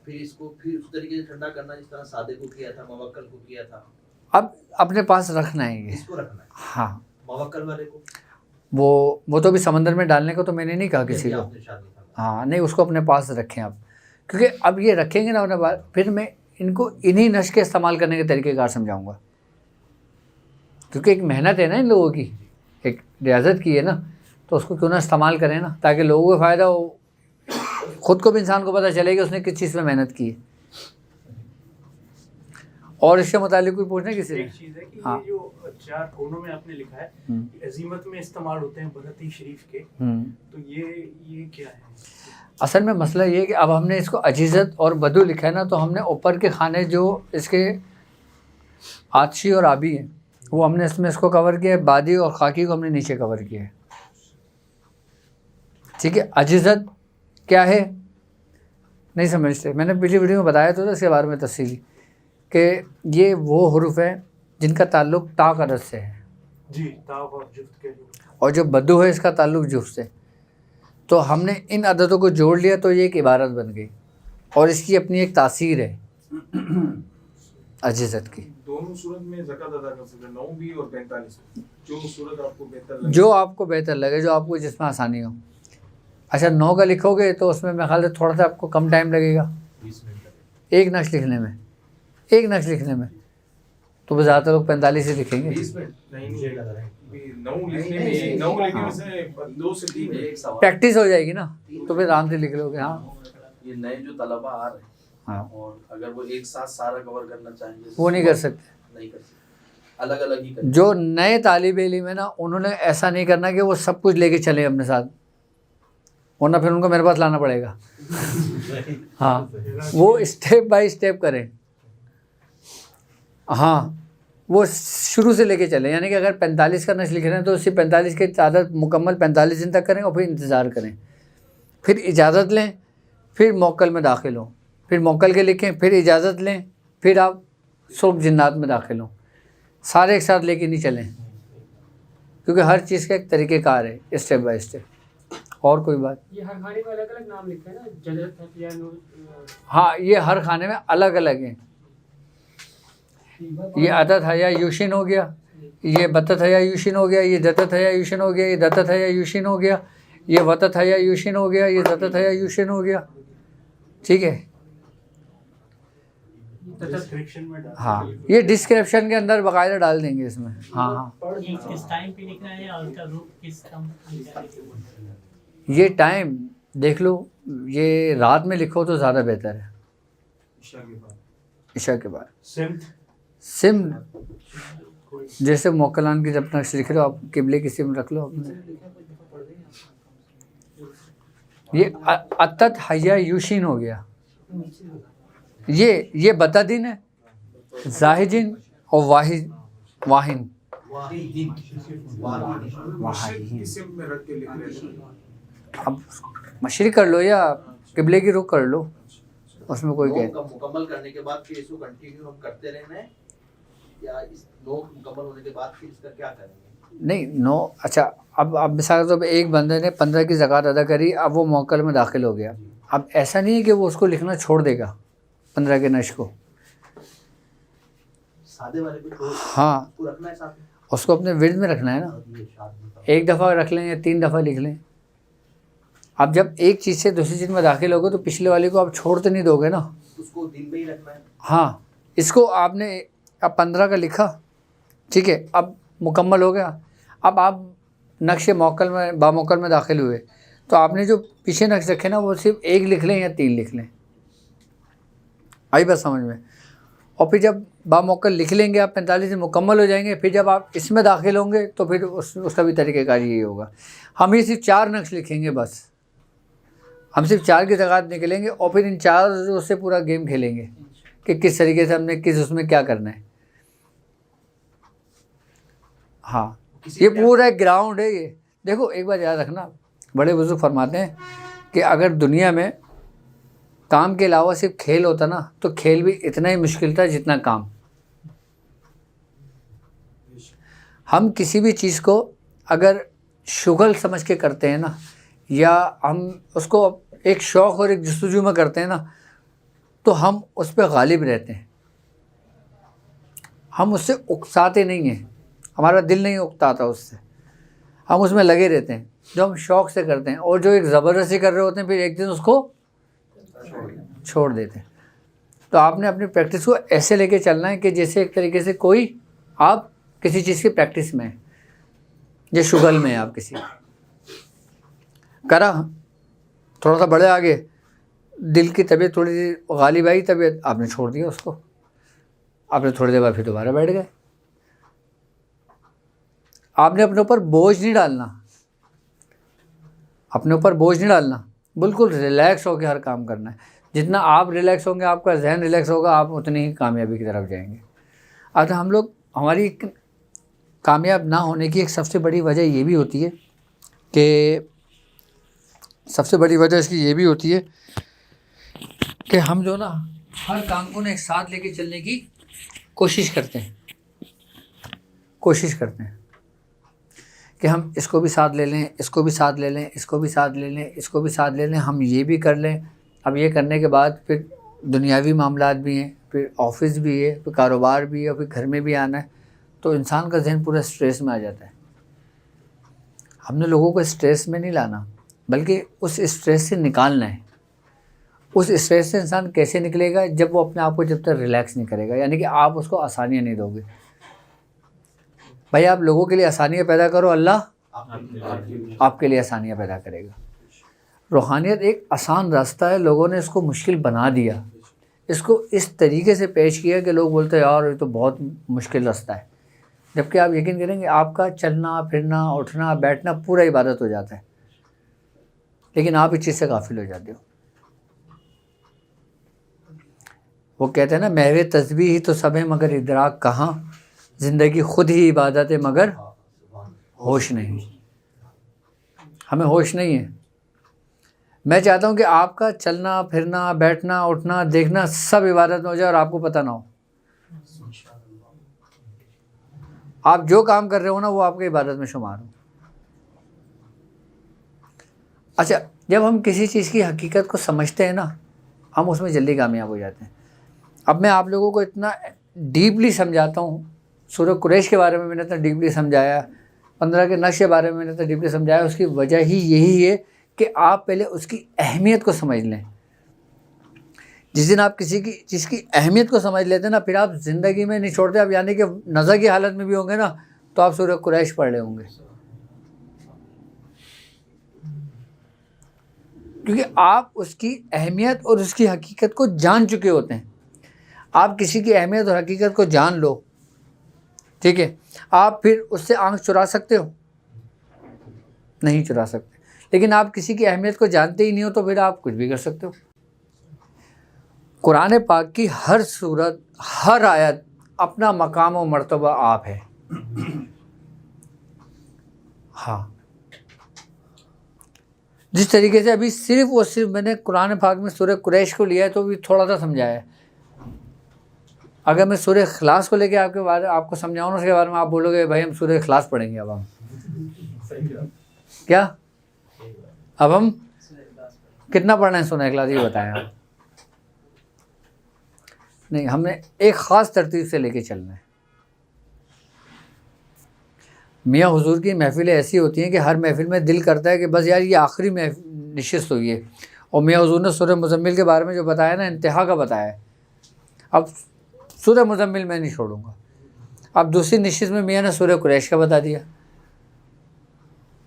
پھر اس کو پھر اس طریقے سے ٹھنڈا کرنا جس طرح سادے کو کیا تھا, موکل کو کیا تھا.
اب اپنے پاس رکھنا ہے یہ.
اس کو رکھنا ہے.
ہاں,
موکل والے کو
وہ تو بھی سمندر میں ڈالنے کو تو میں نے نہیں کہا کسی کو.
آپ نے شادی کرنا.
ہاں نہیں, اس کو اپنے پاس رکھیں آپ, کیونکہ اب یہ رکھیں گے نا اپنے پاس, پھر میں ان کو انہی نش کے استعمال کرنے کے طریقہ کار سمجھاؤں گا. کیونکہ ایک محنت ہے نا ان لوگوں کی, ایک ریاضت کی ہے نا, تو اس کو کیوں نہ استعمال کریں نا, تاکہ لوگوں کو فائدہ ہو, خود کو بھی انسان کو پتہ چلے کہ اس نے کس چیز میں محنت کی ہے. اور اس کے متعلق کوئی پوچھنا کسی نے؟
ایک چیز ہے کہ یہ جو 4 کونوں میں آپ نے لکھا ہے عزیمت میں استعمال ہوتے ہیں برہتی شریف کے, تو یہ کیا ہے؟
اصل میں مسئلہ یہ ہے کہ اب ہم نے اس کو عجیزت اور بدو لکھا ہے نا, تو ہم نے اوپر کے خانے جو اس کے آتشی اور آبی ہیں وہ ہم نے اس کو کور کیا ہے, بادی اور خاکی کو ہم نے نیچے کور کیا ہے. ٹھیک ہے, عجیزت کیا ہے نہیں سمجھتے, میں نے پچھلی ویڈیو میں بتایا تو اس کے بارے میں تفصیلی, کہ یہ وہ حروف ہیں جن کا تعلق تا کا عدد سے ہے.
جی, تا اور جفت کے.
اور جو بدو ہے اس کا تعلق جفت سے. تو ہم نے ان عددوں کو جوڑ لیا تو یہ ایک عبارت بن گئی, اور اس کی اپنی ایک تاثیر ہے عجیزت کی.
دونوں صورت میں زکوٰۃ ادا کر سکتے ہیں, 9 بھی اور 45, جو صورت آپ کو بہتر لگے.
جو آپ کو بہتر لگے, جو آپ کو جس میں آسانی ہو. اچھا 9 کا لکھو گے تو اس میں میرے خیال سے تھوڑا سا آپ کو کم ٹائم لگے گا
20 منٹ لگے.
ایک نقش لکھنے میں, تو وہ زیادہ تر لوگ 45 ہی لکھیں گے.
20 منٹ نہیں لگ رہا ہے. 9 لکھنے میں 9 لکھنے سے 2 سے 3
ایک سوال,
پریکٹس ہو جائے گی نا, تو پھر آرام سے لکھ لو گے. ہاں
یہ نئے جو طلبہ آ رہے ہیں,
ہاں,
اور اگر وہ ایک ساتھ سارا کور کرنا چاہیں گے
وہ نہیں کر سکتے.
نہیں کر سکتے, الگ الگ ہی کریں.
جو نئے طالب علم ہے نا, انہوں نے ایسا نہیں کرنا کہ وہ سب کچھ لے کے چلے اپنے ساتھ, ورنہ پھر ان کو میرے پاس لانا پڑے گا. ہاں, وہ اسٹیپ بائی اسٹیپ کریں. ہاں, وہ شروع سے لے کے چلیں, یعنی کہ اگر 45 کا نقش لکھ رہے ہیں تو اسی 45 کی تعداد مکمل 45 دن تک کریں, اور پھر انتظار کریں, پھر اجازت لیں, پھر موکل میں داخل ہوں, پھر موکل کے لکھیں, پھر اجازت لیں, پھر آپ صبح جنات میں داخل ہوں. سارے ایک ساتھ لے کے نہیں چلیں, کیونکہ ہر چیز کا ایک طریقہ کار ہے, اسٹیپ بائی اسٹیپ. اور کوئی بات؟
یہ ہر کھانے میں الگ الگ نام لکھے ہیں نا, جلد ہے یا
ہاں, یہ ہر کھانے میں الگ الگ ہیں. یہ عدد ہے یا یوشن ہو گیا, یہ بتت ہے یا یوشن ہو گیا, یہ دتت ہے یا یوشن ہو گیا, یہ دتت ہے یا یوشن ہو گیا, یہ وتت ہے یا یوشن ہو گیا, یہ دتت ہے یا یوشن ہو گیا. ٹھیک ہے,
ڈسکرپشن میں ڈال.
ہاں, یہ ڈسکرپشن کے اندر باقاعدہ ڈال دیں گے اس میں. ہاں ہاں,
کس ٹائم پہ لکھنا ہے اور اس کا روپ کس ٹائم.
یہ ٹائم دیکھ لو, یہ رات میں لکھو تو زیادہ بہتر ہے,
عشاء کے بعد.
عشاء کے بعد.
سمت
جیسے موکلان کی جب نقش لکھ رہے ہو آپ, قبلے کی سم رکھ لو اپنے. یہ اتت حیا یوشین ہو گیا, یہ بتدین ہے, زاہدین اور واہن.
قسم میں رکھ کے لکھ رہے ہیں.
اب مشرق کر لو یا قبلے کی رخ کر لو, اس میں کوئی کہ
مکمل کرنے کے بعد پھر اس کو کنٹینیو ہم کرتے رہنا ہے, یا اس 9 مکمل ہونے کے بعد پھر اس کا کیا کریں گے؟
نہیں 9. اچھا, اب مثال کے طور پہ ایک بندے نے 15 کی زکوٰۃ ادا کری, اب وہ موکل میں داخل ہو گیا. اب ایسا نہیں ہے کہ وہ اس کو لکھنا چھوڑ دے گا 15 کے نش کو.
سادے والے کو
ہاں,
رکھنا ہے ساتھ میں.
اس کو اپنے ورد میں رکھنا ہے نا. ایک دفعہ رکھ لیں یا 3 دفعہ لکھ لیں. آپ جب ایک چیز سے دوسری چیز میں داخل ہوگے تو پچھلے والی کو آپ چھوڑتے نہیں دو گے نا.
اس کو دن میں ہی رکھنا ہے.
ہاں اس کو آپ نے اب 15 کا لکھا, ٹھیک ہے, اب مکمل ہو گیا. اب آپ نقش موکل میں باموکل میں داخل ہوئے تو آپ نے جو پیچھے نقش رکھے نا وہ صرف 1 لکھ لیں یا 3 لکھ لیں. آئی بات سمجھ میں؟ اور پھر جب باموکل لکھ لیں گے آپ 45 دن مکمل ہو جائیں گے, پھر جب آپ اس میں داخل ہوں گے تو پھر اس کا بھی طریقہ کار یہی ہوگا. ہم یہ صرف 4 نقش لکھیں گے بس, ہم صرف 4 کی تعداد نکلیں گے اور پھر ان 4 سے پورا گیم کھیلیں گے کہ کس طریقے سے ہم نے کس اس میں کیا کرنا ہے. ہاں یہ پورا ایک گراؤنڈ ہے. یہ دیکھو ایک بات یاد رکھنا, بڑے بزرگ فرماتے ہیں کہ اگر دنیا میں کام کے علاوہ صرف کھیل ہوتا نا تو کھیل بھی اتنا ہی مشکل تھا جتنا کام. ہم کسی بھی چیز کو اگر شغل سمجھ کے کرتے ہیں نا, یا ہم اس کو ایک شوق اور ایک جستجو میں کرتے ہیں نا, تو ہم اس پہ غالب رہتے ہیں. ہم اس سے اکتاتے نہیں ہیں, ہمارا دل نہیں اکتاتا اس سے, ہم اس میں لگے رہتے ہیں جو ہم شوق سے کرتے ہیں. اور جو ایک زبردستی کر رہے ہوتے ہیں پھر ایک دن اس کو چھوڑ دیتے ہیں. تو آپ نے اپنی پریکٹس کو ایسے لے کے چلنا ہے کہ جیسے ایک طریقے سے کوئی آپ کسی چیز کی پریکٹس میں ہیں یا شغل میں ہیں, آپ کسی کرا تھوڑا سا بڑے آگے, دل کی طبیعت تھوڑی سی غالب آئی, طبیعت آپ نے چھوڑ دیا اس کو, آپ نے تھوڑی دیر بعد پھر دوبارہ بیٹھ گئے. آپ نے اپنے اوپر بوجھ نہیں ڈالنا, اپنے اوپر بوجھ نہیں ڈالنا, بالکل ریلیکس ہو کے ہر کام کرنا ہے. جتنا آپ ریلیکس ہوں گے, آپ کا ذہن ریلیکس ہوگا, آپ اتنی ہی کامیابی کی طرف جائیں گے. اب ہم لوگ, ہماری کامیاب نہ ہونے کی ایک سب سے بڑی وجہ یہ بھی ہوتی ہے کہ اس کی یہ بھی ہوتی ہے کہ ہم جو نا ہر کام کو نا ایک ساتھ لے کے چلنے کی کوشش کرتے ہیں کہ ہم اس کو بھی ساتھ لے لیں, اس کو بھی ساتھ لے لیں, اس کو بھی ساتھ لے لیں, اس کو بھی ساتھ لے لیں, ہم یہ بھی کر لیں. اب یہ کرنے کے بعد پھر دنیاوی معاملات بھی ہیں, پھر آفس بھی ہے, پھر کاروبار بھی ہے, اور پھر گھر میں بھی آنا ہے. تو انسان کا ذہن پورا اسٹریس میں آ جاتا ہے. ہم نے لوگوں کو اسٹریس میں نہیں لانا, بلکہ اس اسٹریس سے نکالنا ہے. اس اسٹریس سے انسان کیسے نکلے گا؟ جب وہ اپنے آپ کو جب تک ریلیکس نہیں کرے گا, یعنی کہ آپ اس کو آسانیاں نہیں دو گے. بھائی آپ لوگوں کے لیے آسانیاں پیدا کرو, اللہ آپ کے لیے آسانیاں پیدا کرے گا. روحانیت ایک آسان راستہ ہے, لوگوں نے اس کو مشکل بنا دیا, اس کو اس طریقے سے پیش کیا کہ لوگ بولتے ہیں یار یہ تو بہت مشکل راستہ ہے. جبکہ آپ یقین کریں گے آپ کا چلنا پھرنا اٹھنا بیٹھنا پورا عبادت ہو جاتا ہے, لیکن آپ اس چیز سے غافل ہو جاتے ہو. وہ کہتے ہیں نا محو تسبیح ہی تو سب ہے مگر ادراک کہاں, زندگی خود ہی عبادت ہے مگر ہوش نہیں. ہمیں ہوش نہیں ہے. میں چاہتا ہوں کہ آپ کا چلنا پھرنا بیٹھنا اٹھنا دیکھنا سب عبادت میں ہو جائے اور آپ کو پتہ نہ ہو. آپ جو کام کر رہے ہو نا وہ آپ کی عبادت میں شمار ہو. اچھا, جب ہم کسی چیز کی حقیقت کو سمجھتے ہیں نا, ہم اس میں جلدی کامیاب ہو جاتے ہیں. اب میں آپ لوگوں کو اتنا ڈیپلی سمجھاتا ہوں, سورہ قریش کے بارے میں نے اتنا ڈیپلی سمجھایا, 15 کے نقش کے بارے میں نے اتنا ڈیپلی سمجھایا, اس کی وجہ ہی یہی ہے کہ آپ پہلے اس کی اہمیت کو سمجھ لیں. جس دن آپ کسی کی چیز کی اہمیت کو سمجھ لیتے ہیں نا, پھر آپ زندگی میں نہیں چھوڑتے. اب یعنی کہ نظر کی حالت میں بھی ہوں گے نا تو آپ سورہ قریش پڑھ رہے ہوں گے, کیونکہ آپ اس کی اہمیت اور اس کی حقیقت کو جان چکے ہوتے ہیں. آپ کسی کی اہمیت اور حقیقت کو جان لو, ٹھیک ہے, آپ پھر اس سے آنکھ چرا سکتے ہو؟ نہیں چرا سکتے. لیکن آپ کسی کی اہمیت کو جانتے ہی نہیں ہو تو پھر آپ کچھ بھی کر سکتے ہو. قرآن پاک کی ہر سورت ہر آیت اپنا مقام و مرتبہ آپ ہے. ہاں, جس طریقے سے ابھی صرف اور صرف میں نے قرآن پاک میں سورہ قریش کو لیا ہے تو بھی تھوڑا سا سمجھایا ہے. اگر میں سورہ اخلاص کو لے کے آپ کو سمجھاؤں نا, اس کے بارے میں آپ بولو گے بھائی ہم سورہ اخلاص پڑھیں گے. اب ہم کیا, اب ہم کتنا پڑھنا ہے سورہ اخلاص یہ بتائیں آپ. نہیں, ہم نے ایک خاص ترتیب سے لے کے چلنا ہے. میاں حضور کی محفلیں ایسی ہوتی ہیں کہ ہر محفل میں دل کرتا ہے کہ بس یار یہ آخری نشست ہوئی ہے. اور میاں حضور نے سورہ مزمل کے بارے میں جو بتایا نا انتہا کا بتایا ہے. اب سورہ مزمل میں نہیں چھوڑوں گا. اب دوسری نشست میں میاں نے سورہ قریش کا بتا دیا.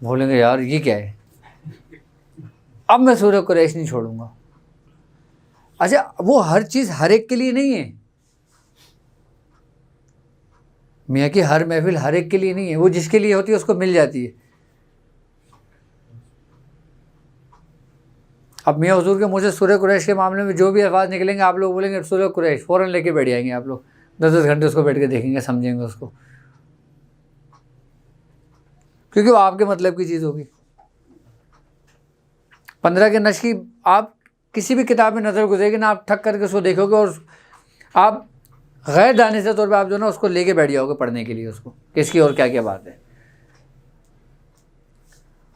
بولیں گے یار یہ کیا ہے, اب میں سورہ قریش نہیں چھوڑوں گا. اچھا وہ ہر چیز ہر ایک کے لیے نہیں ہے, میاں کی ہر محفل ہر ایک کے لیے نہیں ہے, وہ جس کے لیے ہوتی ہے اس کو مل جاتی ہے. اب میاں حضور کے مجھے سورہ قریش کے معاملے میں جو بھی الفاظ نکلیں گے آپ لوگ بولیں گے سورہ قریش, فوراً لے کے بیٹھ جائیں گے آپ لوگ, 10 گھنٹے اس کو بیٹھ کے دیکھیں گے, سمجھیں گے اس کو, کیونکہ وہ آپ کے مطلب کی چیز ہوگی. 15 کے نشر کی آپ کسی بھی کتاب میں نظر گزرے گی نا, آپ ٹھک کر کے اس کو دیکھو گے اور آپ غیر دانستہ طور پہ آپ جو نا اس کو لے کے بیٹھ جاؤ گے پڑھنے کے لیے اس کو, کہ اس کی اور کیا کیا بات ہے.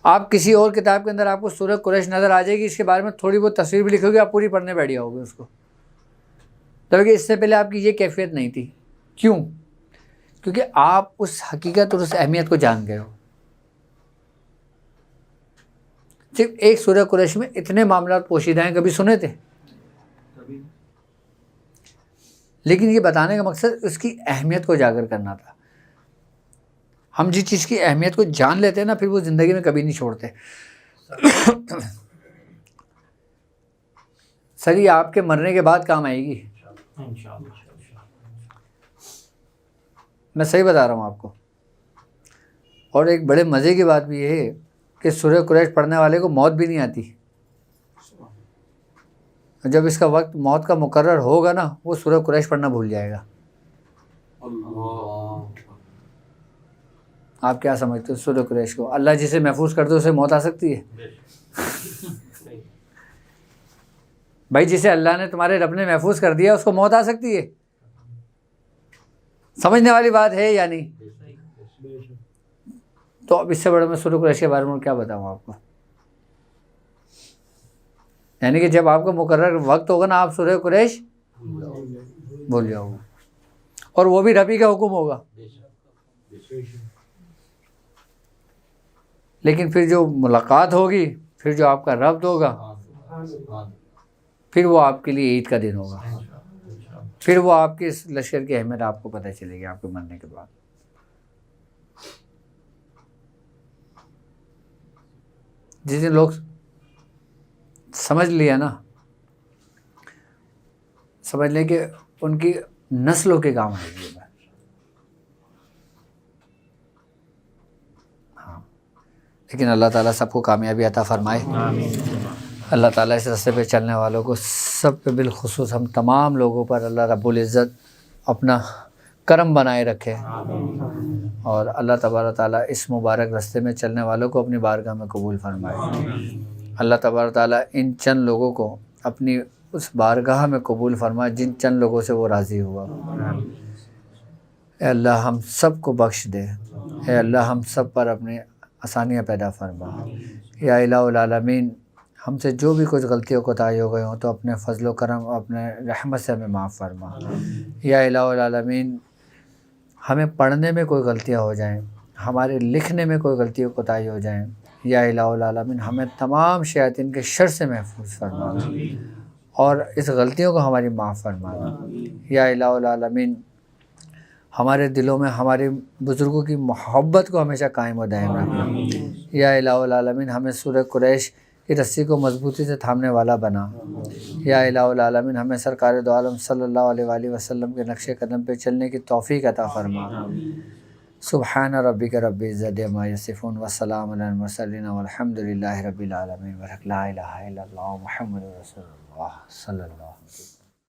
آپ کسی اور کتاب کے اندر آپ کو سورہ قریش نظر آ جائے گی, اس کے بارے میں تھوڑی بہت تصویر بھی لکھو گے, آپ پوری پڑھنے بیٹھ جاؤ گے اس کو. جبکہ اس سے پہلے آپ کی یہ کیفیت نہیں تھی. کیوں؟ کیونکہ آپ اس حقیقت اور اس اہمیت کو جان گئے ہو. صرف ایک سورہ قریش میں اتنے معاملات پوشیدہ ہیں, کبھی سنے تھے؟ لیکن یہ بتانے کا مقصد اس کی اہمیت کو اجاگر کرنا تھا. ہم جس چیز کی اہمیت کو جان لیتے ہیں نا, پھر وہ زندگی میں کبھی نہیں چھوڑتے. سر یہ آپ کے مرنے کے بعد کام آئے گی, میں صحیح بتا رہا ہوں آپ کو. اور ایک بڑے مزے کی بات بھی یہ ہے کہ سورہ قریش پڑھنے والے کو موت بھی نہیں آتی. جب اس کا وقت موت کا مقرر ہوگا نا, وہ سورہ قریش پڑھنا بھول جائے گا. آپ کیا سمجھتے ہو سورہ قریش کو؟ اللہ جسے محفوظ کر دے اسے موت آ سکتی ہے؟ بھائی جسے اللہ نے تمہارے رب نے محفوظ کر دیا اس کو موت آ سکتی ہے؟ سمجھنے والی بات ہے یا نہیں؟ تو اب اس سے بڑا میں سورہ قریش کے بارے میں کیا بتاؤں آپ کو. یعنی کہ جب آپ کا مقرر وقت ہوگا نا, آپ سورہ قریش بھول جاؤ گے, اور وہ بھی ربی کا حکم ہوگا. لیکن پھر جو ملاقات ہوگی, پھر جو آپ کا ربط ہوگا, پھر وہ آپ کے لیے عید کا دن ہوگا. پھر وہ آپ کے اس لشکر کی اہمیت آپ کو پتہ چلے گی آپ کے مرنے کے بعد. جس دن لوگ سمجھ لیا نا, سمجھ لیں کہ ان کی نسلوں کے کام آئے گی. ہاں, لیکن اللہ تعالیٰ سب کو کامیابی عطا فرمائے. اللہ تعالیٰ اس راستے پہ چلنے والوں کو سب پہ بالخصوص ہم تمام لوگوں پر اللہ رب العزت اپنا کرم بنائے رکھے, اور اللہ تبارک تعالیٰ اس مبارک راستے میں چلنے والوں کو اپنی بارگاہ میں قبول فرمائے. اللہ تبارک تعالیٰ ان چند لوگوں کو اپنی اس بارگاہ میں قبول فرمائے جن چند لوگوں سے وہ راضی ہوا. اے اللہ ہم سب کو بخش دے, اے اللہ ہم سب پر اپنے آسانیاں پیدا فرما. یا الہ العالمین ہم سے جو بھی کچھ غلطیوں کوتاہی ہو گئے ہوں تو اپنے فضل و کرم اپنے رحمت سے ہمیں معاف فرما. یا الہ العالمین ہمیں پڑھنے میں کوئی غلطیاں ہو جائیں, ہمارے لکھنے میں کوئی غلطیوں کوتاہی ہو جائیں, یا الہ العالمین ہمیں تمام شیاطین کے شر سے محفوظ فرما اور اس غلطیوں کو ہماری معاف فرما. یا الہ العالمین ہمارے دلوں میں ہمارے بزرگوں کی محبت کو ہمیشہ قائم و دائم رکھنا. یا الہ العالمین ہمیں سورہ قریش کی رسی کو مضبوطی سے تھامنے والا بنا. یا الہ العالمین ہمیں سرکار دو عالم صلی اللہ علیہ وآلہ وسلم کے نقش قدم پہ چلنے کی توفیق عطا فرما. سبحان ربک رب العزت عما یصفون وسلام علی المرسلین والحمد للہ رب العالمین. لا الہ الا اللہ محمد رسول اللہ صلی اللہ علیہ وسلم.